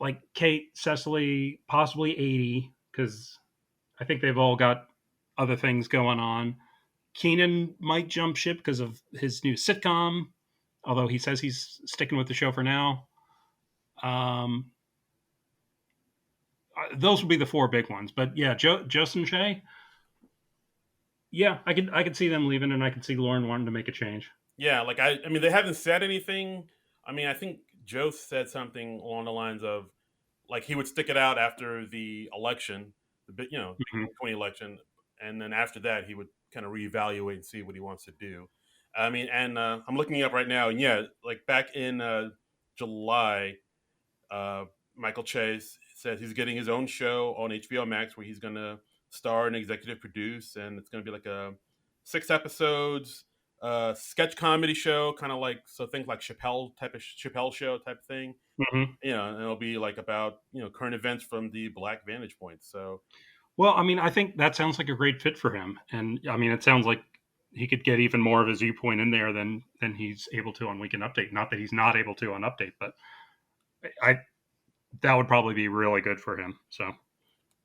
like Kate, Cecily, possibly 80, because I think they've all got other things going on. Keenan might jump ship because of his new sitcom, although he says he's sticking with the show for now. Um, those would be the four big ones. But yeah, Justin Shea, yeah, I could see them leaving, and I could see Lauren wanting to make a change. Yeah, like I mean, they haven't said anything. I mean, I think Joe said something along the lines of like he would stick it out after the election, the Mhm. 2020 election, and then after that he would kind of reevaluate and see what he wants to do. I mean, and I'm looking it up right now, and yeah, like back in July, uh, Michael Chase said he's getting his own show on HBO Max where he's going to star and executive produce, and it's going to be like a 6 episodes sketch comedy show, kind of like so things like Chappelle show type thing. Mhm. And it'll be like about current events from the Black vantage point. So Well, I mean, I think that sounds like a great fit for him, and I mean, it sounds like he could get even more of his viewpoint in there than he's able to on Weekend Update. Not that he's not able to on Update, but I that would probably be really good for him. So,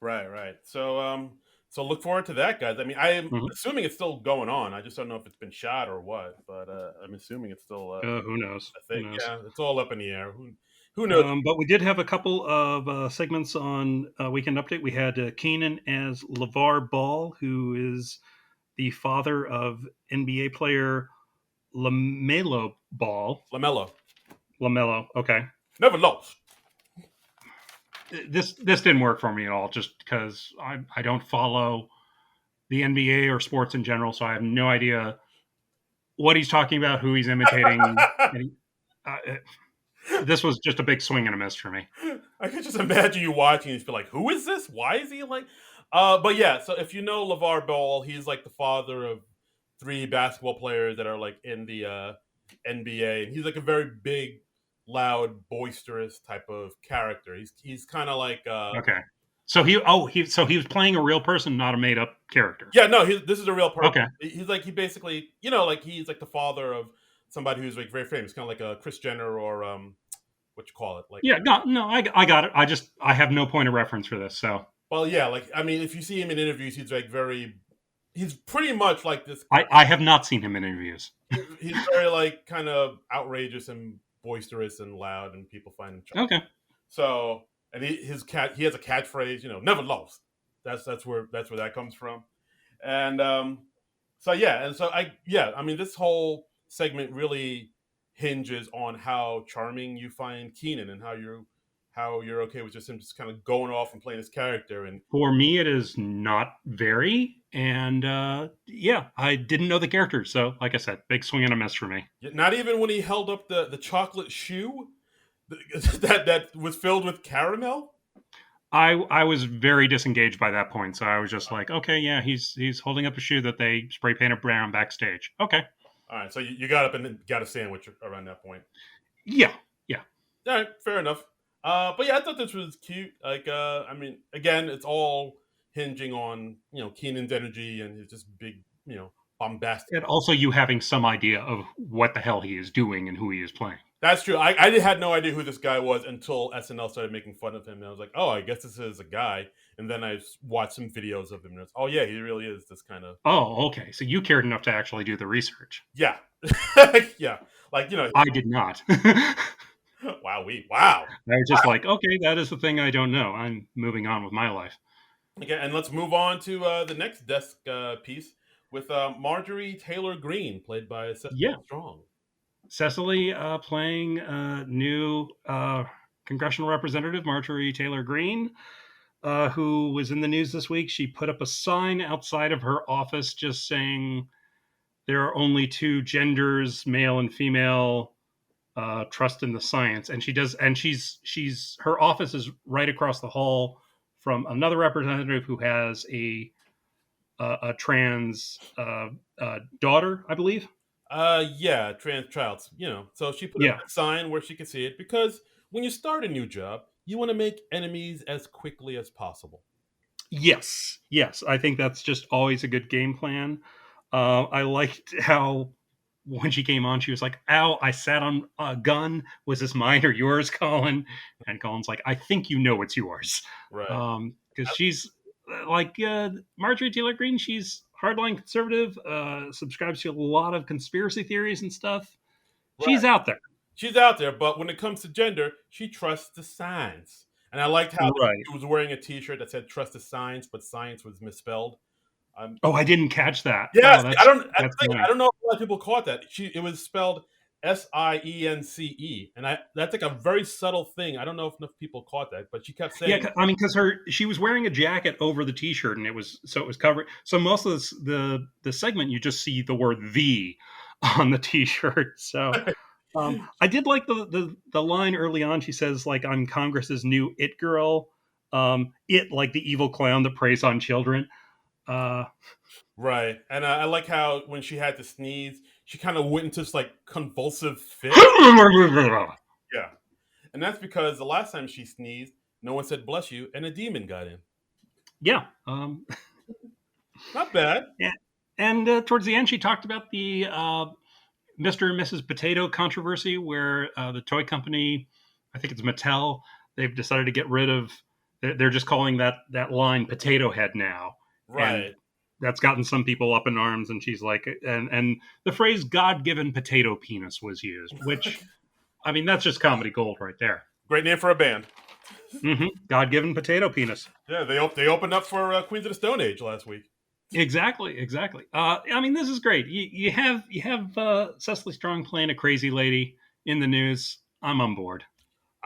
right, right. So look forward to that, guys. I mean, I am mhm. assuming it's still going on. I just don't know if it's been shot or what, but I'm assuming it's still. Who knows? I Who think knows? yeah, it's all up in the air. Who knows? But we did have a couple of segments on Weekend Update. We had Keenan as LeVar Ball, who is the father of NBA player LaMelo Ball. LaMelo, okay. Never lost. This didn't work for me at all, just because I don't follow the NBA or sports in general, so I have no idea what he's talking about, who he's imitating. This was just a big swing and a miss for me. I could just imagine you watching and just be like, "Who is this? Why is he like?" But yeah, so if you know LeVar Ball, he's like the father of three basketball players that are like in the NBA, and he's like a very big, loud, boisterous type of character. He's kind of like Okay. So he was playing a real person, not a made up character. Yeah, no, this is a real person. Okay. He basically, like he's like the father of somebody who's like very famous, kind of like a Kris Jenner or what you call it, like. Yeah, no, I got it. I have no point of reference for this, so. Well, yeah, like I mean, if you see him in interviews, he's like he's pretty much like this. I have not seen him in interviews. He's very like kind of outrageous and boisterous and loud, and people find him charming. Okay. So, and he has a catchphrase, never lost. That's where that comes from, and so I mean, this whole segment really hinges on how charming you find Keenan and how you're okay with just him just kind of going off and playing his character. And for me, it is not very. And I didn't know the character, so like I said, big swing and a miss for me. Not even when he held up the chocolate shoe that was filled with caramel. I was very disengaged by that point, so I was just like, okay, yeah, he's holding up a shoe that they spray painted brown backstage. Okay. All right, so you got up and got a sandwich around that point. Yeah. All right, fair enough. But yeah, I thought this was cute. Like, I mean, again, it's all hinging on Keenan's energy and his just big, bombastic. And also you having some idea of what the hell he is doing and who he is playing. That's true. I had no idea who this guy was until SNL started making fun of him, and I was like, oh, I guess this is a guy. And then I watched some videos of him, and it's, oh yeah, he really is this kind of. Oh, okay. So you cared enough to actually do the research. Yeah, yeah. Like I did not. Wow. I was just like, okay, that is the thing I don't know. I'm moving on with my life. Okay, and let's move on to the next desk piece with Marjorie Taylor Greene, played by Cecily Strong. Cecily playing new congressional representative Marjorie Taylor Greene, who was in the news this week. She put up a sign outside of her office just saying there are only two genders, male and female. Trust in the science, and she does, and she's her office is right across the hall from another representative who has a trans daughter, I believe. Yeah, trans child. So she put up a sign where she could see it because when you start a new job, you want to make enemies as quickly as possible. Yes, I think that's just always a good game plan. I liked how when she came on, she was like, ow, I sat on a gun. Was this mine or yours, Colin? And Colin's like, I think you know it's yours. Right. Because she's like Marjorie Taylor Greene. She's hardline conservative, subscribes to a lot of conspiracy theories and stuff. Right. She's out there. She's out there, but when it comes to gender, she trusts the science. And I liked how she was wearing a T-shirt that said "Trust the Science," but science was misspelled. I didn't catch that. Yeah, I don't know if a lot of people caught that. It was spelled SIENCE, and that's like a very subtle thing. I don't know if enough people caught that, but she kept saying. Yeah, I mean, because she was wearing a jacket over the T-shirt, and it was covered. So most of the segment, you just see the word "the" on the T-shirt. So I did like the line early on. She says, like, I'm Congress's new it girl. It, like the evil clown that preys on children. Right, and I like how when she had to sneeze, she kind of went into this like convulsive fit. Yeah, and that's because the last time she sneezed, no one said "bless you," and a demon got in. Yeah, not bad. Yeah, and towards the end, she talked about the Mr. and Mrs. Potato controversy, where the toy company, I think it's Mattel, they've decided to get rid of. They're just calling that line Potato Head now. Right. And that's gotten some people up in arms, and she's like, and the phrase "God-given potato penis" was used, which, I mean, that's just comedy gold right there. Great name for a band. God-given potato penis. Yeah, they opened up for Queens of the Stone Age last week. Exactly. I mean, this is great. You have Cecily Strong playing a crazy lady in the news. I'm on board.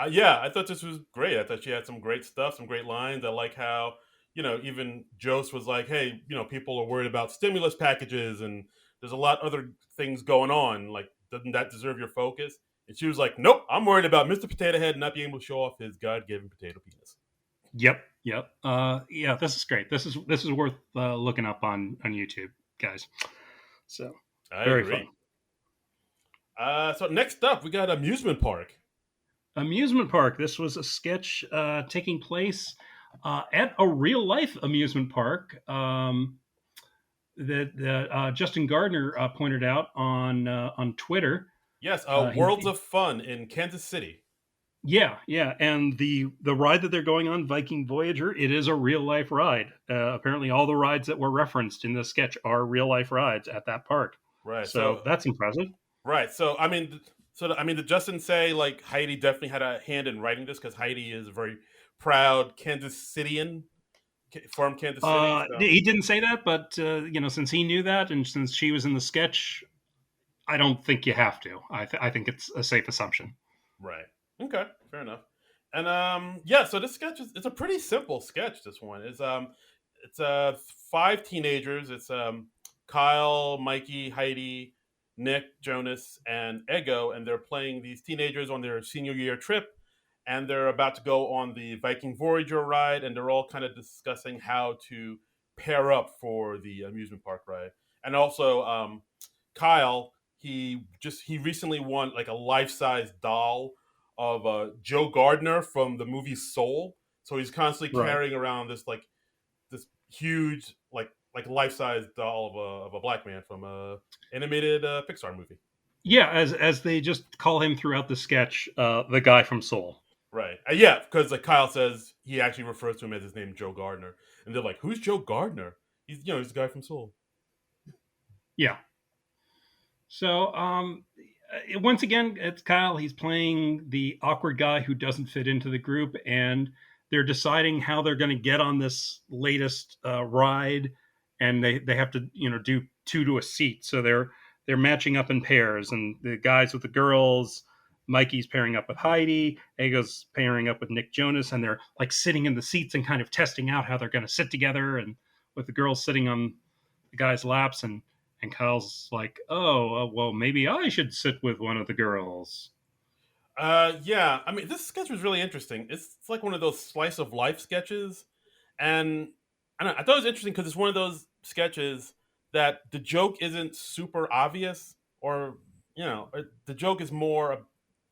Yeah, I thought this was great. I thought she had some great stuff, some great lines. I like how, even Jost was like, hey, people are worried about stimulus packages and there's a lot other things going on. Like, doesn't that deserve your focus? And she was like, nope, I'm worried about Mr. Potato Head not being able to show off his God given potato penis. Yep. Yeah, this is great. This is worth looking up on YouTube, guys. So I very fun. agree. So next up, we got amusement park. Amusement park. This was a sketch taking place at a real life amusement park that Justin Gardner pointed out on Twitter. Yes, Worlds He of Fun in Kansas City. Yeah, and the ride that they're going on, Viking Voyager, it is a real life ride. Apparently, all the rides that were referenced in this sketch are real life rides at that park. Right. So that's impressive. Right. So did Justin say like Heidi definitely had a hand in writing this because Heidi is a very proud Kansas Cityan from Kansas City. So He didn't say that, but since he knew that and since she was in the sketch, I don't think you have to. I think it's a safe assumption. right. Okay. Fair enough. And yeah. So this sketch it's a pretty simple sketch. This one is it's five teenagers. It's Kyle, Mikey, Heidi, Nick, Jonas, and Ego, and they're playing these teenagers on their senior year trip, and they're about to go on the Viking Voyager ride, and they're all kind of discussing how to pair up for the amusement park ride. And also, Kyle, he recently won like a life size doll of Joe Gardner from the movie Soul. So he's constantly Right. carrying around this huge like life size doll of a black man from a animated Pixar movie. Yeah, as they just call him throughout the sketch, the guy from Soul. Right. Yeah, because like Kyle says he actually refers to him as his name Joe Gardner, and they're like, "Who's Joe Gardner?" He's the guy from Soul. Yeah. So once again, it's Kyle. He's playing the awkward guy who doesn't fit into the group, and they're deciding how they're going to get on this latest ride, and they have to do two to a seat. So they're matching up in pairs, and the guys with the girls. Mikey's pairing up with Heidi. Ego's pairing up with Nick Jonas, and they're like sitting in the seats and kind of testing out how they're going to sit together. And with the girls sitting on the guys' laps, and Kyle's like, "Oh, well, maybe I should sit with one of the girls." Yeah. I mean, this sketch was really interesting. It's like one of those slice of life sketches, and I thought it was interesting because it's one of those sketches that the joke isn't super obvious, or the joke is more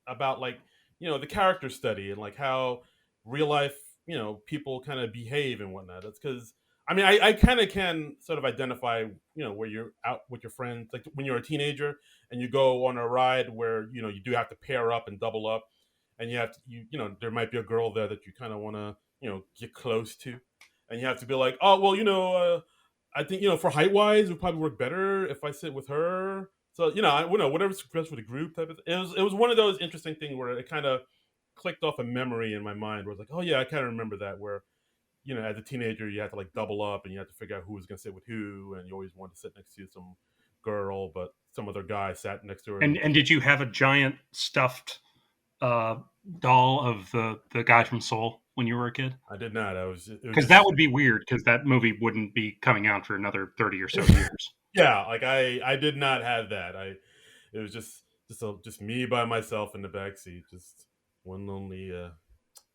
about like the character study and like how real life people kind of behave and whatnot. That's because I kind of can sort of identify where you're out with your friends like when you're a teenager and you go on a ride where you do have to pair up and double up, and you have to there might be a girl there that you kind of want to get close to, and you have to be like, oh well, I think for height wise it would probably work better if I sit with her. So whatever's best for the group type of thing. It was one of those interesting things where it kind of clicked off a memory in my mind where it's like, oh yeah, I kind of remember that where as a teenager you had to like double up and you had to figure out who was going to sit with who, and you always wanted to sit next to some girl, but some other guy sat next to her. And did you have a giant stuffed uh, doll of the guy from Soul when you were a kid? I did not. Because that would be weird. Because that movie wouldn't be coming out for another 30 or so years. Yeah, like I did not have that. It was just me by myself in the back seat, just one lonely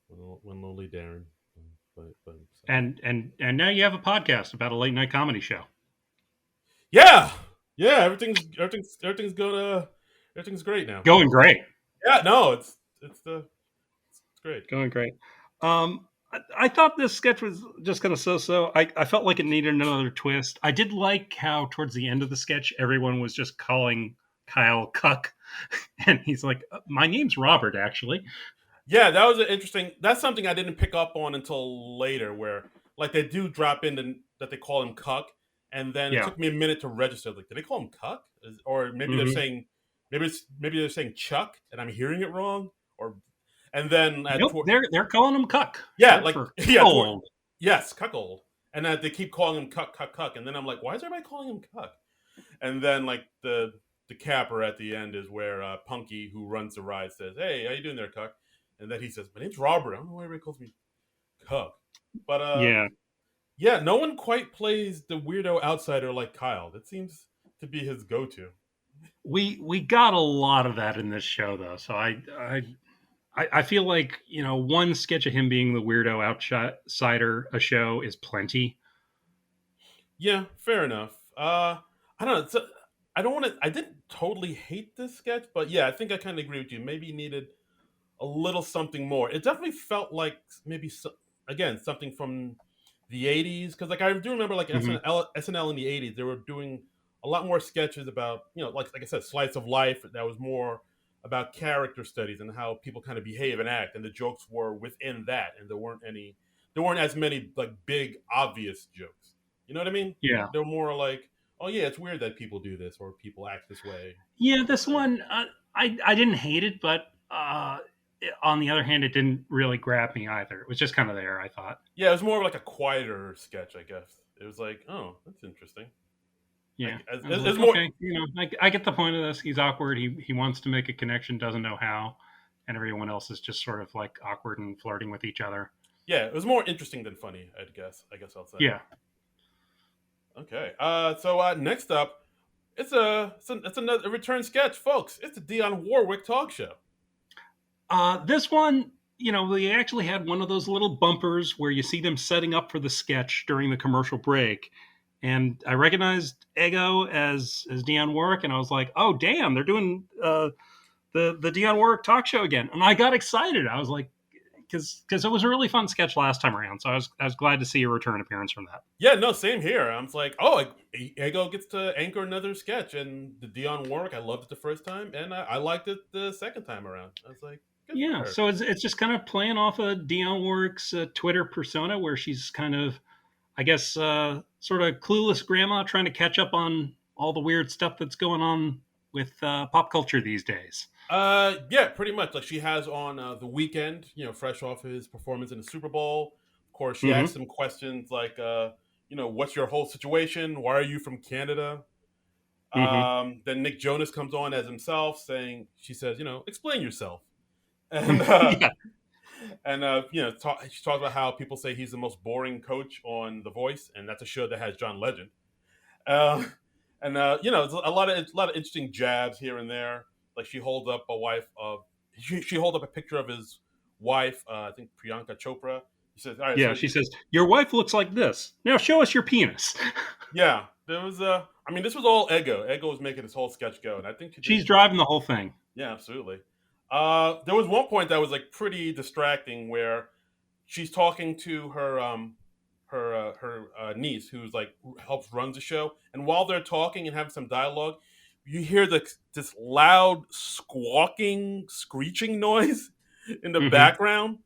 one lonely Darren. But And now you have a podcast about a late night comedy show. yeah, yeah, everything's great now. Going great. Yeah, no, it's great. Going great. I thought this sketch was just kind of so. I felt like it needed another twist. I did like how towards the end of the sketch, everyone was just calling Kyle Cuck, and he's like, "My name's Robert, actually." Yeah, that was an interesting. That's something I didn't pick up on until later, where like they do drop in that they call him Cuck, and then it Yeah. took me a minute to register. Like, did they call him Cuck? Or maybe they're Mhm. saying maybe they're saying Chuck, and I'm hearing it wrong. Or And then Nope, they're calling him Cuck, yeah, short like for yeah, cuckold. yes, cuckold. And they keep calling him cuck, cuck, cuck. And then I'm like, why is everybody calling him cuck? And then like the capper at the end is where Punky, who runs the ride, says, "Hey, how you doing there, cuck?" And then he says, "My name's Robert. I don't know why everybody calls me cuck." But Yeah, yeah, no one quite plays the weirdo outsider like Kyle. That seems to be his go-to. we got a lot of that in this show though. So I feel like one sketch of him being the weirdo outsider a show is plenty. Yeah, fair enough. I don't know. I don't want to. I didn't totally hate this sketch, but yeah, I think I kind of agree with you. Maybe you needed a little something more. It definitely felt like maybe again something from the '80s because like I do remember like Hmm. SNL in the '80s they were doing a lot more sketches about like I said slice of life that was more about character studies and how people kind of behave and act and the jokes were within that and there weren't as many like big obvious jokes. You know what I mean? Yeah, They're more like, oh yeah, it's weird that people do this or people act this way. yeah. This Like, one, I didn't hate it, but on the other hand, it didn't really grab me either. It was just kind of there. I thought. yeah, it was more of like a quieter sketch, I guess. It was like, oh, that's interesting. Yeah, Like, I was it's like, more, okay, I get the point of this. He's awkward. He wants to make a connection, doesn't know how, and everyone else is just sort of like awkward and flirting with each other. yeah, it was more interesting than funny, I'd guess. I guess I'll say. Yeah. Okay. So next up, it's another return sketch, folks. It's the Dionne Warwick talk show. This one, we actually had one of those little bumpers where you see them setting up for the sketch during the commercial break. And I recognized Ego as Dionne Warwick, and I was like, "Oh, damn! They're doing the Dionne Warwick talk show again." And I got excited. I was like, because it was a really fun sketch last time around, so I was glad to see a return appearance from that. Yeah, no, same here. I'm like, oh, Ego gets to anchor another sketch, and the Dionne Warwick, I loved it the first time, and I liked it the second time around. I was like, good for Yeah, her. so it's just kind of playing off of Dionne Warwick's Twitter persona, where she's kind of, I guess, sort of clueless grandma trying to catch up on all the weird stuff that's going on with pop culture these days. Yeah, pretty much. Like she has on the weekend, fresh off his performance in the Super Bowl. Of course, she Mm-hmm. asks him questions like, what's your whole situation? Why are you from Canada? Mm-hmm. Then Nick Jonas comes on as himself, saying, she says, explain yourself, and uh, Yeah. and she talks about how people say he's the most boring coach on The Voice, and that's a show that has John Legend. Uh, and it's a lot of interesting jabs here and there. Like she holds up she holds up a picture of his wife, I think Priyanka Chopra. She says, "All right, Yeah, so she says, "Your wife looks like this. Now show us your penis." yeah, there was I mean, this was all Ego. Ego was making this whole sketch go, and I think she did. She's driving the whole thing. Yeah, absolutely. There was one point that was like pretty distracting where she's talking to her niece who's like helps runs the show, and while they're talking and having some dialogue, you hear this loud squawking, screeching noise in the Mm-hmm. background,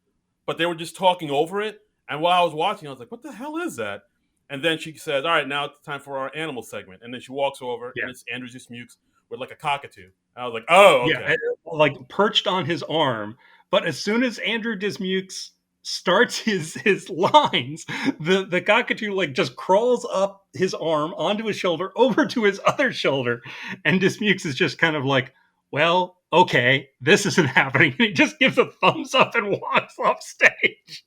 but they were just talking over it. And while I was watching, I was like, "What the hell is that?" And then she says, "All right, now it's time for our animal segment." And then she walks over, Yeah. and it's Andrew Dismukes with like a cockatoo. And I was like, "Oh, Yeah, okay." like perched on his arm. But as soon as Andrew Dismukes starts his lines, the cockatoo like just crawls up his arm onto his shoulder, over to his other shoulder, and Dismukes is just kind of like, "Well, okay, this isn't happening." And he just gives a thumbs up and walks off stage.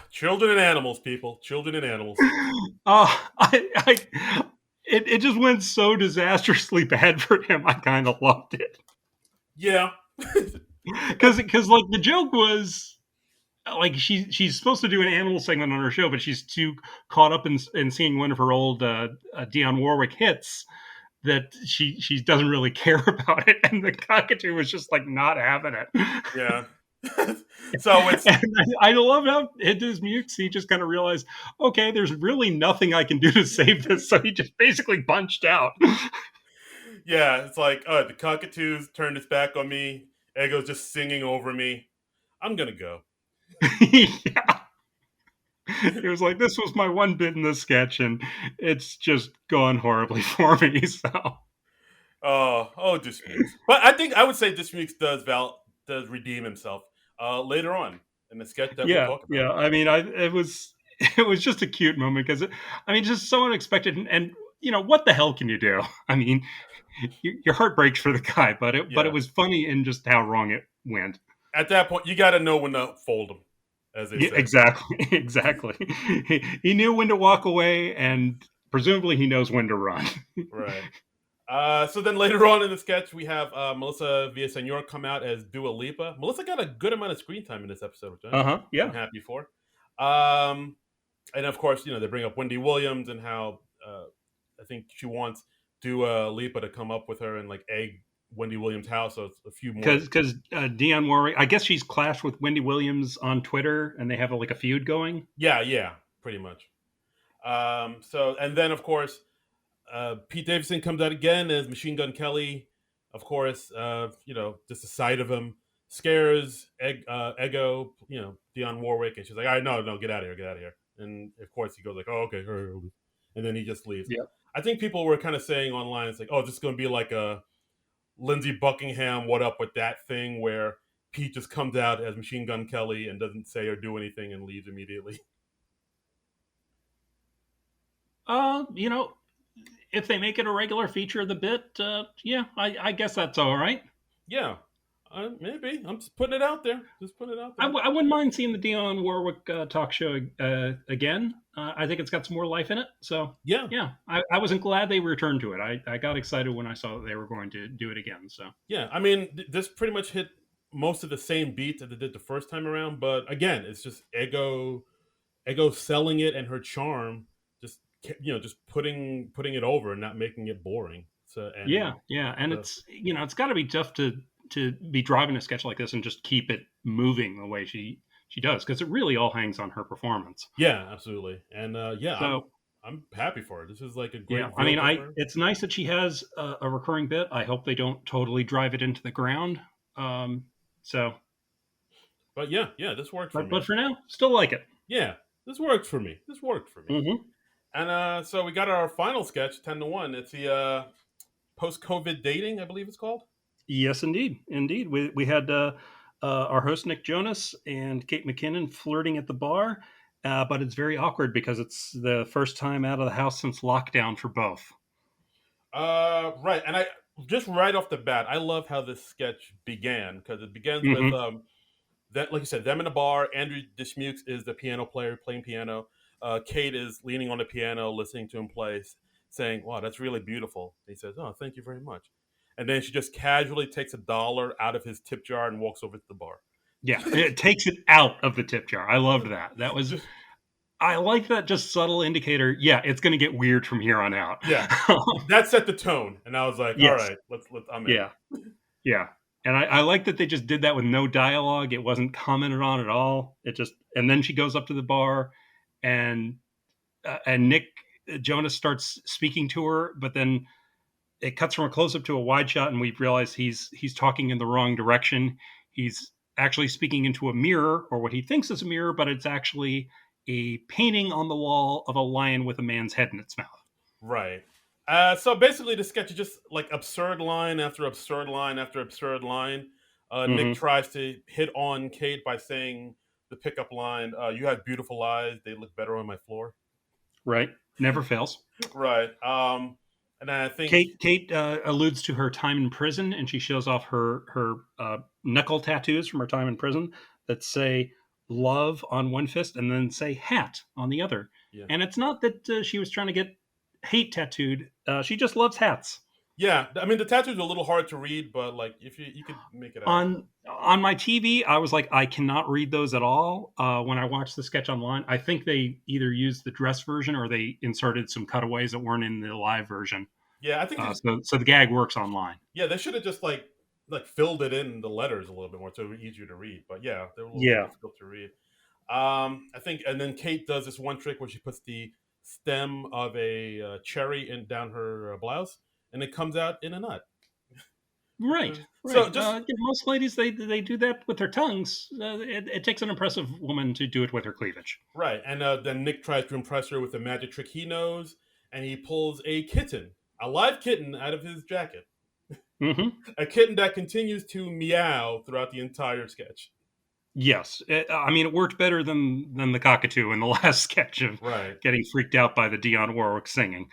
Children and animals, people. Children and animals. It just went so disastrously bad for him. I kind of loved it Yeah. because like the joke was like she's supposed to do an animal segment on her show, but she's too caught up in seeing one of her old Dionne Warwick hits that she doesn't really care about it, and the cockatoo was just like not having it. Yeah. So it's And I love how it is mutes. He just kind of realized, okay, there's really nothing I can do to save this, so he just basically punched out. yeah, it's like, the cockatoos turned its back on me. Ego's just singing over me. I'm gonna go. Yeah, it was like this was my one bit in the sketch, and it's just gone horribly for me. So Oh, Dismukes. But I think I would say Dismukes does redeem himself. later on in the sketch that we'll Yeah, talk about. yeah. I mean, I it was it was just a cute moment because I mean, just so unexpected, and what the hell can you do? I mean, your heart breaks for the guy, but it Yeah. was funny in just how wrong it went. At that point, you got to know when to fold them, as they Yeah, say. exactly, exactly. He knew when to walk away, and presumably he knows when to run. Right. So then later on in the sketch, we have Melissa Villasenor come out as Dua Lipa. Melissa got a good amount of screen time in this episode, which I'm Yeah, happy for. Um, and of course, they bring up Wendy Williams and how I think she wants Dua Lipa to come up with her and like egg Wendy Williams' house. So it's a few more. because Dionne Warwick, I guess she's clashed with Wendy Williams on Twitter, and they have like a feud going. Yeah, pretty much. So and then of course Pete Davidson comes out again as Machine Gun Kelly. Of course, just the sight of him scares Ego, Dionne Warwick, and she's like, "All right, no, get out of here, get out of here." And of course, he goes like, "Oh, okay," and then he just leaves. Yeah. I think people were kind of saying online, it's like, "Oh, this is going to be like a Lindsey Buckingham, what up with that thing where Pete just comes out as Machine Gun Kelly and doesn't say or do anything and leaves immediately." You know, if they make it a regular feature of the bit, yeah, I guess that's all right. Yeah, maybe. I'm just putting it out there. Just putting it out there. I wouldn't mind seeing the Dionne Warwick talk show again. I think it's got some more life in it. So Yeah, yeah, I wasn't glad they returned to it. I got excited when I saw that they were going to do it again. So yeah. I mean, this pretty much hit most of the same beats that they did the first time around, but again, it's just Ego selling it and her charm, just just putting it over and not making it boring. So yeah, yeah, and uh, it's got to be tough to be driving a sketch like this and just keep it moving the way she does because it really all hangs on her performance. yeah, absolutely, and yeah, I'm So I'm happy for her. This is like a yeah, great I mean, vehicle for her. it's nice that she has a recurring bit. I hope they don't totally drive it into the ground. Um, so, But yeah, this worked for but me. for now, still like it. Yeah, this worked for me. This worked for me. Hmm. And so we got our final sketch, 10-1. It's the post-COVID dating, I believe it's called. Yes, indeed, indeed. We had our host Nick Jonas and Kate McKinnon flirting at the bar, but it's very awkward because it's the first time out of the house since lockdown for both. Right, and I just right off the bat, I love how this sketch began because it begins with Hmm. that, like you said, them in a bar. Andrew Dismukes is the piano player playing piano. Kate is leaning on the piano, listening to him play, saying, "Wow, that's really beautiful." He says, "Oh, thank you very much." And then she just casually takes $1 out of his tip jar and walks over to the bar. Yeah, it takes it out of the tip jar. I loved that. Just I like that just subtle indicator. Yeah, it's going to get weird from here on out. yeah, that set the tone, and I was like, "All Yes. right, let's I'm in." Yeah. Yeah. And I like that they just did that with no dialogue. It wasn't commented on at all. It just, and then she goes up to the bar and Nick Jonas starts speaking to her, but then it cuts from a close up to a wide shot, and we realize he's talking in the wrong direction. He's actually speaking into a mirror, or what he thinks is a mirror, but it's actually a painting on the wall of a lion with a man's head in its mouth. Right. So basically, the sketch is just like absurd line after absurd line after absurd line. Nick Mm-hmm. tries to hit on Kate by saying the pickup line, "You have beautiful eyes; they look better on my floor." Right. Never fails. Right. And I think, Kate alludes to her time in prison, and she shows off her knuckle tattoos from her time in prison that say "love" on one fist and then say "hat" on the other. yeah, And it's not that she was trying to get hate tattooed. She just loves hats. yeah. I mean, the tattoos are a little hard to read, but like if you could make it out. On my TV, I was like, I cannot read those at all. When I watched the sketch online, I think they either used the dress version or they inserted some cutaways that weren't in the live version. Yeah, I think So the gag works online. yeah, they should have just like filled it in the letters a little bit more so it was easier to read. But yeah, they were a little bit Yeah. difficult to read. I think, and then Kate does this one trick where she puts the stem of a cherry in down her blouse, and it comes out in a nut. Right, So right. just Most ladies they do that with their tongues. It takes an impressive woman to do it with her cleavage. right, and then Nick tries to impress her with a magic trick he knows, and he pulls a kitten, a live kitten, out of his jacket. Hmm. A kitten that continues to meow throughout the entire sketch. Yes, I mean it worked better than the cockatoo in the last sketch of Right. getting freaked out by the Dionne Warwick singing.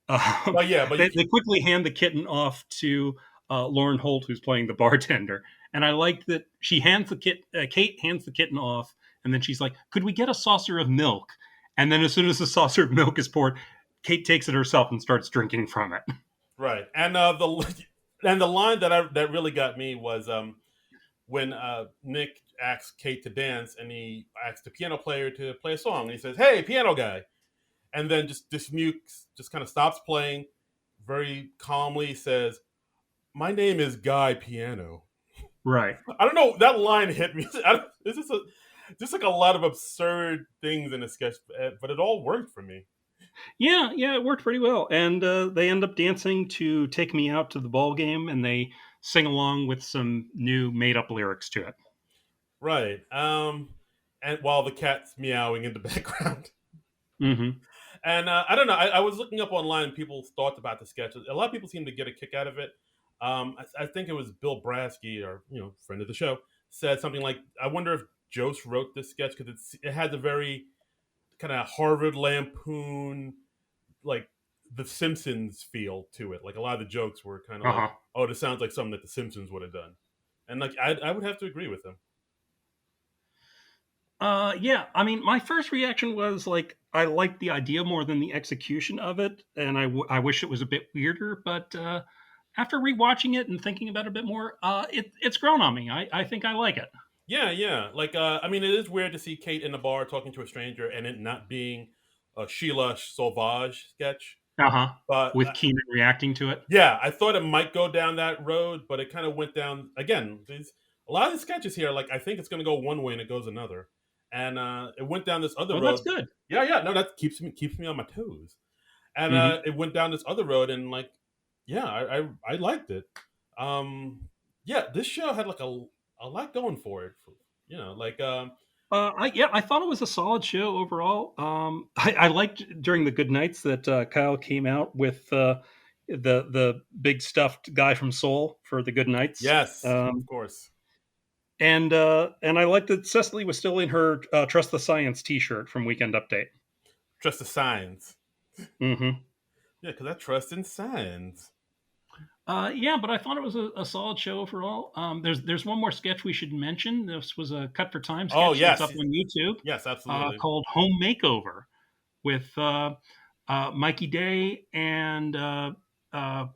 But yeah, but you They quickly hand the kitten off to Lauren Holt, who's playing the bartender, and I liked that she hands the Kate hands the kitten off, and then she's like, "Could we get a saucer of milk?" And then as soon as the saucer of milk is poured, Kate takes it herself and starts drinking from it. right. And the line that really got me was when Nick asks Kate to dance, and he asks the piano player to play a song, and he says, "Hey, piano guy," and then just Dismukes just kind of stops playing, very calmly says, "My name is Guy Piano." Right. I don't know. That line hit me. It's just like a lot of absurd things in a sketch, but it all worked for me. Yeah, yeah, it worked pretty well. And they end up dancing to "Take Me Out to the Ball Game," and they sing along with some new made up lyrics to it. Right. And while the cat's meowing in the background. Mm-hmm. And I don't know. I was looking up online people's thoughts about the sketches. A lot of people seem to get a kick out of it. I think it was Bill Brasky, or friend of the show, said something like, "I wonder if Jost wrote this sketch because it had a very kind of Harvard Lampoon, like The Simpsons feel to it. Like a lot of the jokes were kind of Uh like, huh. oh, this sounds like something that The Simpsons would have done." And like I would have to agree with him. Yeah, I mean, my first reaction was like, I liked the idea more than the execution of it, and I wish it was a bit weirder. But after rewatching it and thinking about it a bit more, it's grown on me. I think I like it. Yeah, yeah. Like, I mean, it is weird to see Kate in the bar talking to a stranger and it not being a Sheila Sauvage sketch. Uh huh. But With Keenan reacting to it. yeah, I thought it might go down that road, but it kind of went down again. A lot of the sketches here, like I think it's going to go one way and it goes another, and it went down this other Oh, that's road. good. Yeah, yeah. No, that keeps me on my toes, and Mm-hmm. it went down this other road, and like, yeah, I liked it. Yeah, this show had like a lot going for it. Like I thought it was a solid show overall. I liked during the good nights that Kyle came out with the big stuffed guy from Seoul for the good nights. yes, of course. And I liked that Cecily was still in her "Trust the Science" T-shirt from Weekend Update. Trust the signs. Mm-hmm. Yeah, because I trust in signs. Yeah, but I thought it was a solid show overall. There's one more sketch we should mention. This was a cut for time Oh sketch that's yes, up on YouTube yes, absolutely. called "Home Makeover" with Mikey Day and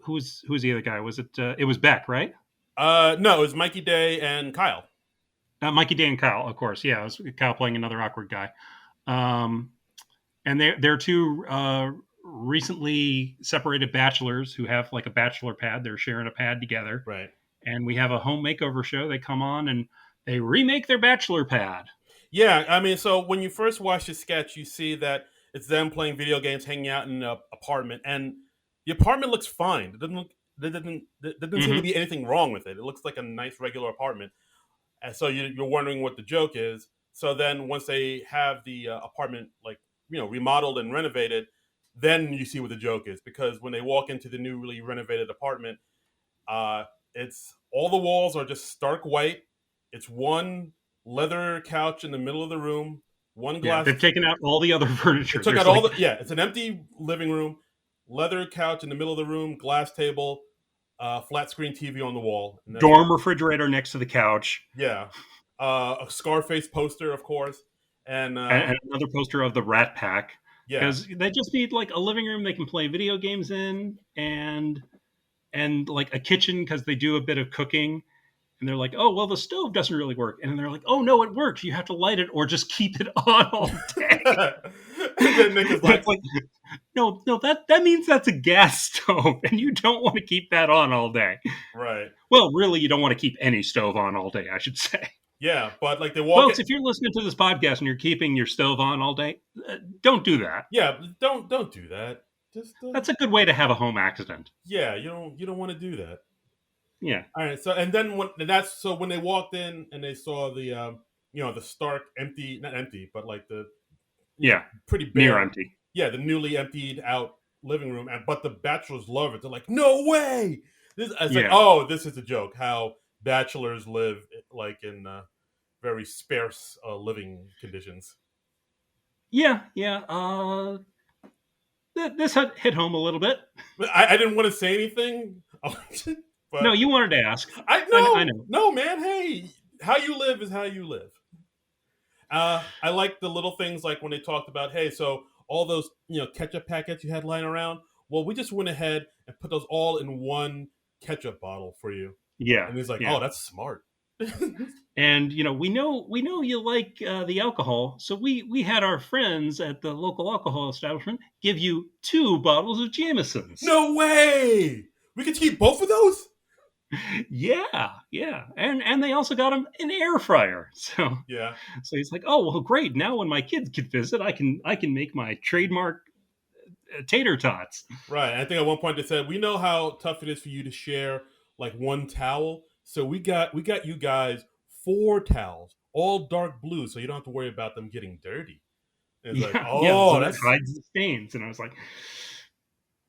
who's the other guy? Was it? It was Beck, right? No, it was Mikey Day and Kyle. Mikey Day and Kyle, of course. Yeah, it was Kyle playing another awkward guy. Um, and they're two recently separated bachelors who have like a bachelor pad. They're sharing a pad together, Right. and we have a home makeover show. They come on and they remake their bachelor pad. Yeah, I mean, so when you first watch the sketch, you see that it's them playing video games, hanging out in an apartment, and the apartment looks fine. It doesn't look. There doesn't seem to Mm-hmm. be anything wrong with it. It looks like a nice regular apartment, and so you're wondering what the joke is. So then once they have the apartment like remodeled and renovated, then you see what the joke is, because when they walk into the newly renovated apartment, uh, it's all the walls are just stark white. It's one leather couch in the middle of the room, one Yeah, glass. they've taken out all the other It furniture. took out There's all like the, yeah. It's an empty living room, leather couch in the middle of the room, glass table, flat screen TV on the wall, and that's it. dorm refrigerator next to the couch, Yeah, a Scarface poster, of course, and and another poster of the Rat Pack. yeah, Because they just need like a living room they can play video games in, and like a kitchen because they do a bit of cooking. And they're like, "Oh, well, the stove doesn't really work." And they're like, "Oh no, it works. You have to light it or just keep it on all day." and then Nick is like, It's like, no, that means that's a gas stove, and you don't want to keep that on all day. right, Well, really, you don't want to keep any stove on all day, I should say. yeah, but like they walk Folks, it, if you're listening to this podcast and you're keeping your stove on all day, don't do that. yeah, don't do that. Just That's a good way to have a home accident. yeah, you don't want to do that. Yeah, All right, so and then when they walked in and they saw the the stark empty, not empty, but like the yeah, pretty near bare, empty. yeah, the newly emptied out living room, and but the bachelors love it. They're like, no way. This it's like, Yeah, oh, this is a joke. How bachelors live like in very sparse living conditions. Yeah, yeah. This hit home a little bit. I didn't want to say anything, No, but you wanted to ask. I I know, know. no, man. Hey, how you live is how you live. I like the little things like when they talked about, hey, so all those ketchup packets you had lying around. Well, we just went ahead and put those all in one ketchup bottle for you. Yeah, And he's like, yeah. oh, that's smart. And we know you like the alcohol, so we had our friends at the local alcohol establishment give you 2 bottles of Jamesons. No way! We could keep both of those? Yeah, yeah, and they also got him an air fryer. Yeah, So he's like, oh well, great. Now when my kids can visit, I can make my trademark tater tots. right. I think at one point they said, we know how tough it is for you to share like one towel. So we got you guys 4 towels, all dark blue, so you don't have to worry about them getting dirty. And it's like, Yeah, yeah. oh, So it that's hides the stains. And I was like,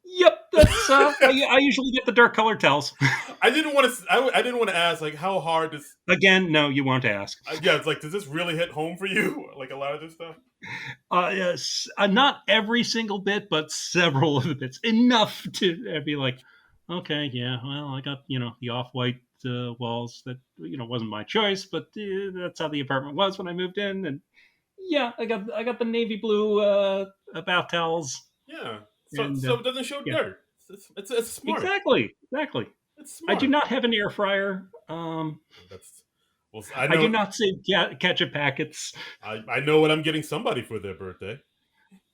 yep, that's I usually get the dark colored towels. I didn't want to. I didn't want to ask like how hard this. Again, no, you won't ask. Yeah, it's like, does this really hit home for you? Like a lot of this stuff. Yes, not every single bit, but several of the bits, enough to be like, okay, yeah, well, I got the off-white walls that wasn't my choice, but that's how the apartment was when I moved in, and yeah, I got the navy blue bath towels, Yeah. So and so it doesn't show yeah, dirt. It's smart. exactly. It's I do smart. not have an air fryer. That's well. I I do know. not save ketchup packets. I know what I'm getting somebody for their birthday.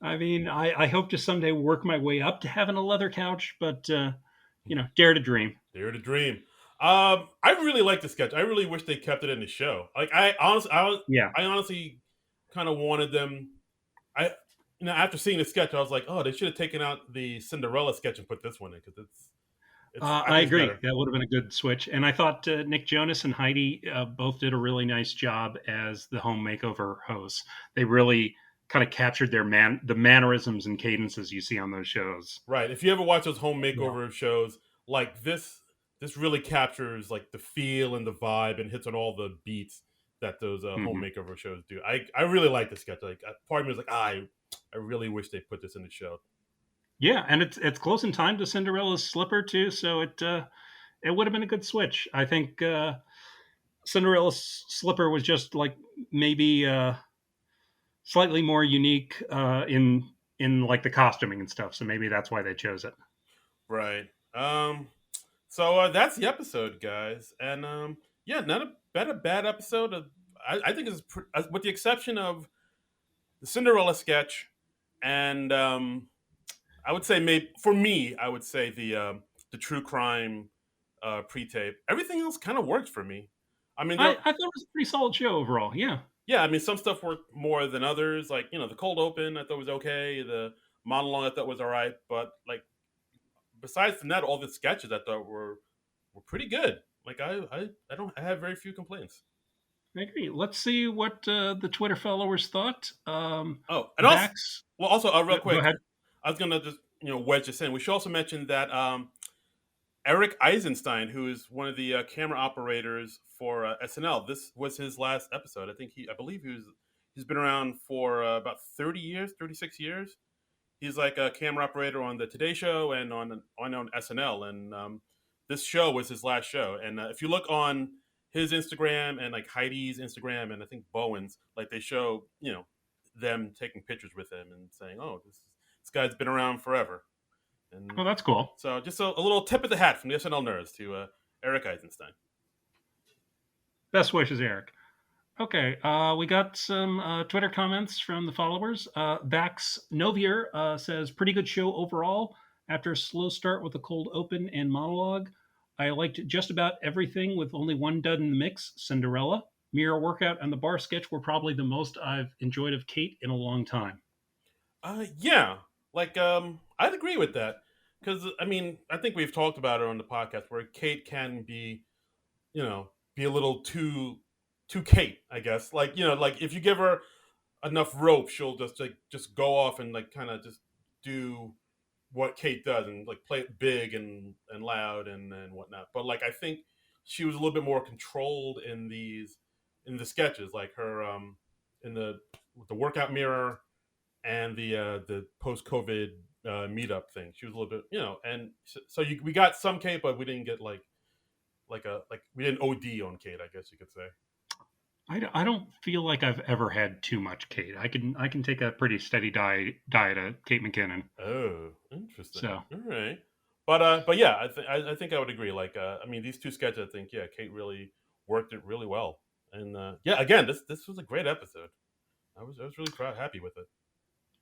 I mean, I hope to someday work my way up to having a leather couch, but dare to dream. Dare to dream. I really like the sketch. I really wish they kept it in the show. Like Yeah. I honestly kind of wanted them. I after seeing the sketch, I was like, oh, they should have taken out the Cinderella sketch and put this one in because I I think it's agree. better. That would have been a good switch. And I thought Nick Jonas and Heidi both did a really nice job as the home makeover hosts. They really kind of captured the mannerisms and cadences you see on those shows. Right. If you ever watch those home Yeah. makeover shows, like this really captures like the feel and the vibe and hits on all the beats that those home Hmm. makeover shows do. I really like the sketch. Like part of me was like, I really wish they put this in the show. Yeah, and it's close in time to Cinderella's slipper too, so it would have been a good switch. I think Cinderella's slipper was just like maybe slightly more unique in like the costuming and stuff. So maybe that's why they chose it. Right. So that's the episode, guys. And yeah, not a bad episode. I think it's with the exception of the Cinderella sketch, and I would say maybe for me, I would say the true crime pre-tape. Everything else kind of worked for me. I mean, I thought it was a pretty solid show overall. Yeah. yeah, I mean, some stuff worked more than others. Like the cold open, I thought was okay. The monologue, I thought was all right. But like besides from that, all the sketches I thought were pretty good. Like I have very few complaints. I agree. Let's see what the Twitter followers thought. Oh, and also, Vax, well, also real go quick, ahead. I was gonna just wedge this in. We should also mention that Eric Eisenstein, who is one of the camera operators for SNL. This was his last episode. I believe he's been around for about 30 years, 36 years. He's like a camera operator on the Today Show and on SNL. And this show was his last show. And if you look on his Instagram and like Heidi's Instagram and I think Bowen's, like they show them taking pictures with him and saying, "Oh, this guy's been around forever." And Oh, that's cool. so just a little tip of the hat from the SNL nerds to Eric Eisenstein. Best wishes, Eric. Okay, we got some Twitter comments from the followers. Vax Novier says, pretty good show overall. After a slow start with a cold open and monologue, I liked just about everything with only one dud in the mix, Cinderella. Mirror workout and the bar sketch were probably the most I've enjoyed of Kate in a long time. Yeah, like I'd agree with that because I mean I think we've talked about it on the podcast where Kate can be be a little too Kate, I guess. Like like if you give her enough rope, she'll just go off and like kind of just do what Kate does and like play it big and loud and whatnot. But like I think she was a little bit more controlled in these in the sketches, like her in the with the workout mirror and the post COVID meetup thing. She was a little bit, and so we got some Kate, but we didn't get like we didn't OD on Kate, I guess you could say. I don't feel like I've ever had too much Kate. I can take a pretty steady diet of Kate McKinnon. Oh, interesting. So All right, but yeah, I think I would agree. Like, I mean, these two sketches, I think, yeah, Kate really worked it really well, and yeah, again, this was a great episode. I was really happy with it.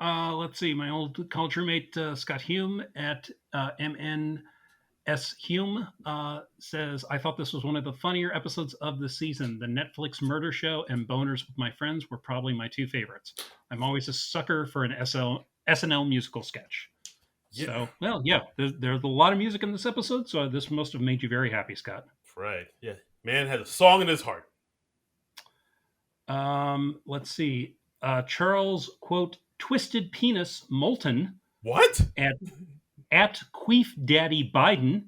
let's see. My old culture mate Scott Hume at MNS Hume says, I thought this was one of the funnier episodes of the season. The Netflix murder show and Boners with My Friends were probably my two favorites. I'm always a sucker for an SNL musical sketch. Yeah, So, well, yeah, there's a lot of music in this episode, so this must have made you very happy, Scott. right. Yeah, man had a song in his heart. Let's see. Charles, quote, twisted penis molten What? at Queef Daddy Biden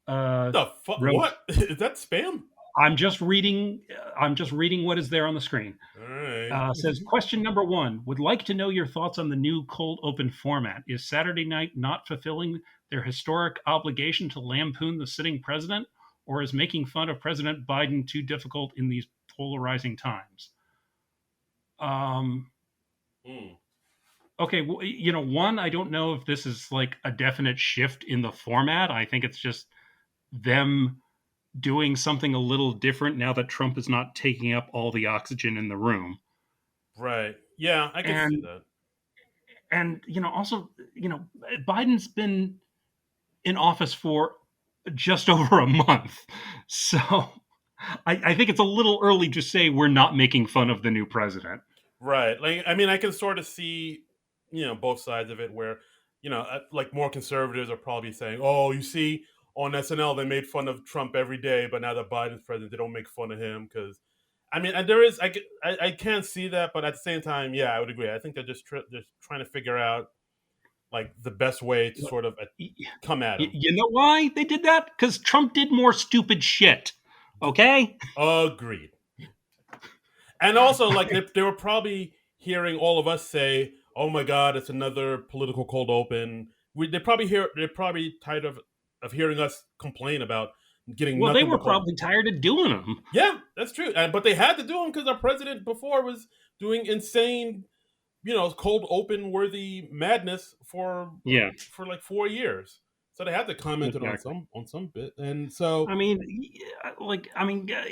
The fuck? wrote, What is that spam? I'm just reading. I'm just reading what is there on the screen. All right. Says question number one. Would like to know your thoughts on the new cold open format. Is Saturday Night not fulfilling their historic obligation to lampoon the sitting president, or is making fun of President Biden too difficult in these polarizing times? Mm. Okay, well, one, I don't know if this is like a definite shift in the format. I think it's just them doing something a little different now that Trump is not taking up all the oxygen in the room. Right. Yeah, I can see And that. also, Biden's been in office for just over a month. So I think it's a little early to say we're not making fun of the new president. Right. Like, I mean, I can sort of see, both sides of it where, like more conservatives are probably saying, oh, you see, on SNL, they made fun of Trump every day, but now that Biden's president, they don't make fun of him because, I mean, and there is, I can't see that, but at the same time, yeah, I would agree. I think they're just trying to figure out like the best way to sort of come at him. You know why they did that? Because Trump did more stupid shit. Okay? Agreed. And also, like they were probably hearing all of us say, "Oh my God, it's another political cold open." They're probably tired of hearing us complain about getting Well, they nothing were but cold. probably tired of doing them. Yeah, that's true. But they had to do them because our president before was doing insane, cold open worthy madness Yeah, for like 4 years. So they had to comment it exactly. on some bit, and so I mean,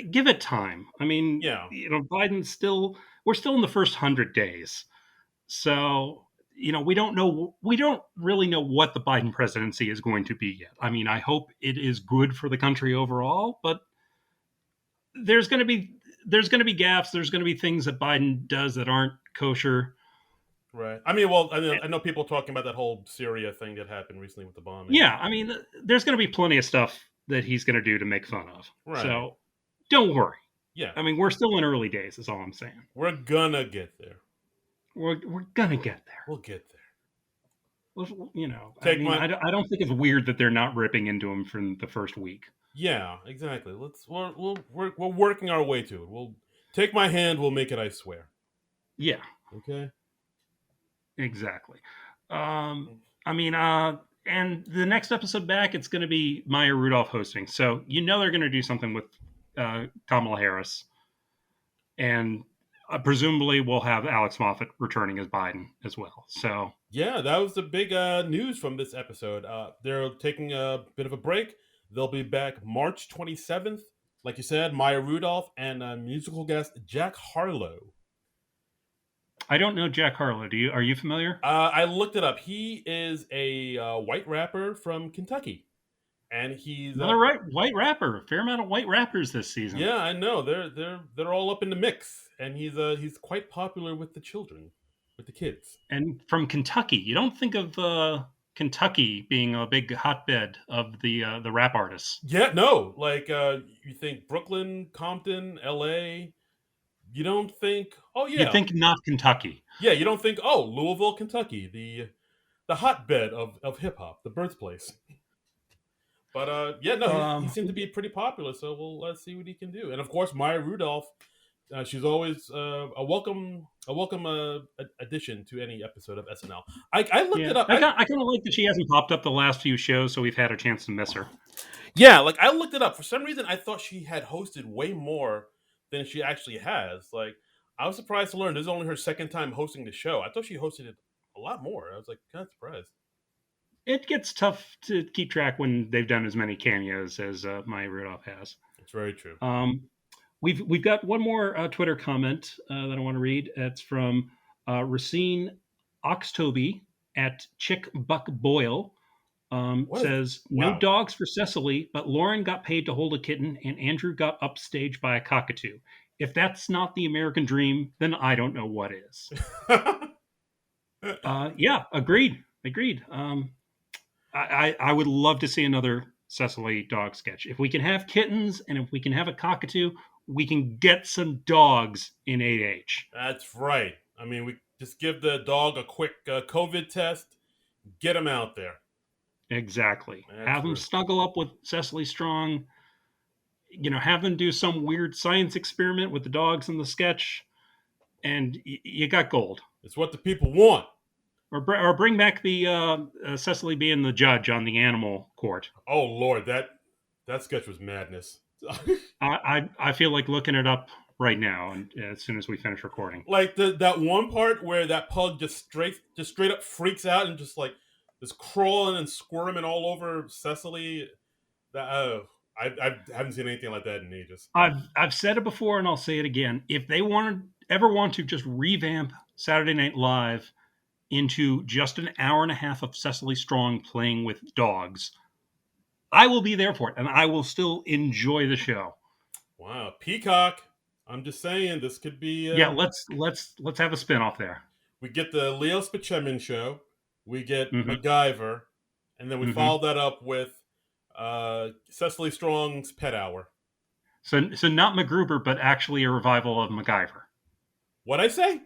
give it time. I mean, yeah, Biden's still, we're still in the first 100 days. So, we don't really know what the Biden presidency is going to be yet. I mean, I hope it is good for the country overall, but there's going to be, gaffes. There's going to be things that Biden does that aren't kosher. right. I mean, well, I know people talking about that whole Syria thing that happened recently with the bombing. Yeah, I mean, there's going to be plenty of stuff that he's going to do to make fun of. Right. So don't worry. Yeah. I mean, we're still in early days, is all I'm saying. We're gonna get there. We're going to get there. We'll get there. I mean, I don't think it's weird that they're not ripping into him from the first week. Yeah, exactly. We're working our way to it. We'll take my hand. We'll make it. I swear. Yeah, Okay. exactly. I mean, and the next episode back, it's going to be Maya Rudolph hosting. So they're going to do something with Kamala Harris, and presumably we'll have Alex Moffat returning as Biden as well. So yeah, that was the big news from this episode. They're taking a bit of a break. They'll be back March 27th. Like you said, Maya Rudolph and musical guest Jack Harlow. I don't know Jack Harlow. Are you familiar? I looked it up. He is a white rapper from Kentucky, and he's another white rapper. A fair amount of white rappers this season. Yeah, I know. They're all up in the mix, and he's quite popular with the children, with the kids. And from Kentucky, you don't think of Kentucky being a big hotbed of the rap artists. Yeah, no. Like you think Brooklyn, Compton, L.A. You don't think, oh yeah, You think not Kentucky. yeah. You don't think, oh, Louisville, Kentucky, the hotbed of hip hop, the birthplace. But yeah, no, he seemed to be pretty popular. So let's see what he can do. And of course, Maya Rudolph, She's always a welcome addition to any episode of SNL. I looked it up. I kind of like that she hasn't popped up the last few shows, so we've had a chance to miss her. Yeah, like I looked it up. For some reason, I thought she had hosted way more than she actually has. Like, I was surprised to learn this is only her second time hosting the show. I thought she hosted it a lot more. I was like, kind of surprised. It gets tough to keep track when they've done as many cameos as Maya Rudolph has. It's very true. We've got one more Twitter comment that I want to read. It's from Racine Oxtoby at Chick Buck Boyle. Says, no dogs for Cecily, but Lauren got paid to hold a kitten and Andrew got upstaged by a cockatoo. If that's not the American dream, then I don't know what is. Yeah, agreed. I would love to see another Cecily dog sketch. If we can have kittens and if we can have a cockatoo, we can get some dogs in 8H. That's right. I mean, we just give the dog a quick COVID test, get him out there. Exactly. Have them snuggle up with Cecily Strong. Have them do some weird science experiment with the dogs in the sketch, and you got gold. It's what the people want. Or bring back the Cecily being the judge on the animal court. Oh Lord, that sketch was madness. I feel like looking it up right now, and as soon as we finish recording. Like that one part where that pug just straight up freaks out and just crawling and squirming all over Cecily. I haven't seen anything like that in ages. I've said it before and I'll say it again. If they ever want to just revamp Saturday Night Live into just an hour and a half of Cecily Strong playing with dogs, I will be there for it, and I will still enjoy the show. Wow, Peacock! I'm just saying this could be. Yeah, let's have a spinoff there. We get the Leo Spaceman show. We get MacGyver, and then we follow that up with Cecily Strong's Pet Hour. So not MacGruber, but actually a revival of MacGyver. What'd I say?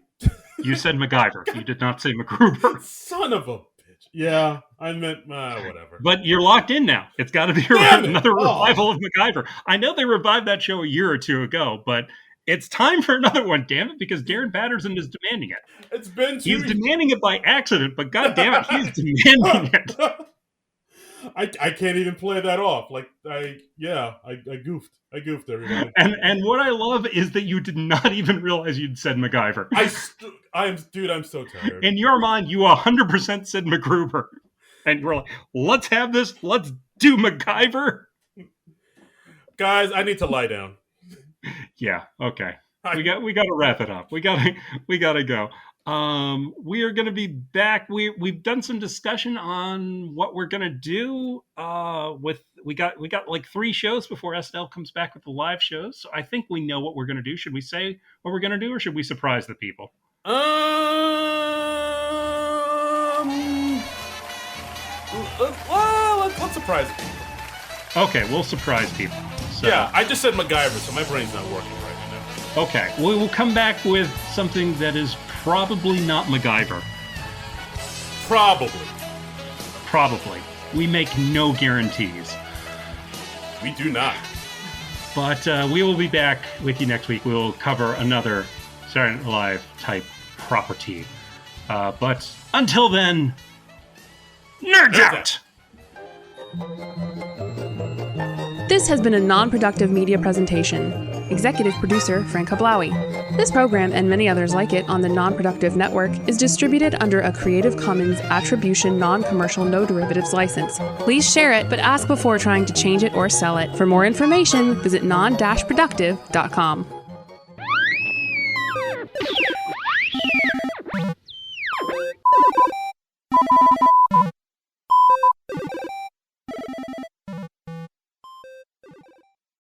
You said MacGyver. You did not say MacGruber. Son of a bitch. Yeah, I meant whatever. But you're locked in now. It's got to be another revival of MacGyver. I know they revived that show a year or two ago, but it's time for another one, damn it, because Darren Patterson is demanding it. It's been He's demanding it by accident, but god damn it, he's demanding it. I can't even play that off. I goofed. I goofed, everybody. And what I love is that you did not even realize you'd said MacGyver. I'm so tired. In your mind, you 100% said MacGruber. And you're like, let's have this, let's do MacGyver. Guys, I need to lie down. Yeah, okay. We got to wrap it up. We got to go. We are going to be back. We've done some discussion on what we're going to do. We got like 3 shows before SNL comes back with the live shows. So I think we know what we're going to do. Should we say what we're going to do, or should we surprise the people? Let's surprise the people. Okay, we'll surprise people. So, yeah, I just said MacGyver, so my brain's not working right now. Okay, we will come back with something that is probably not MacGyver. Probably. We make no guarantees. We do not. But we will be back with you next week. We will cover another Saturday Night Live type property. But until then, nerds out! This has been a non-productive media presentation. Executive producer, Frank Hablawi. This program and many others like it on the Non-Productive Network is distributed under a Creative Commons Attribution Non-Commercial No Derivatives license. Please share it, but ask before trying to change it or sell it. For more information, visit non-productive.com.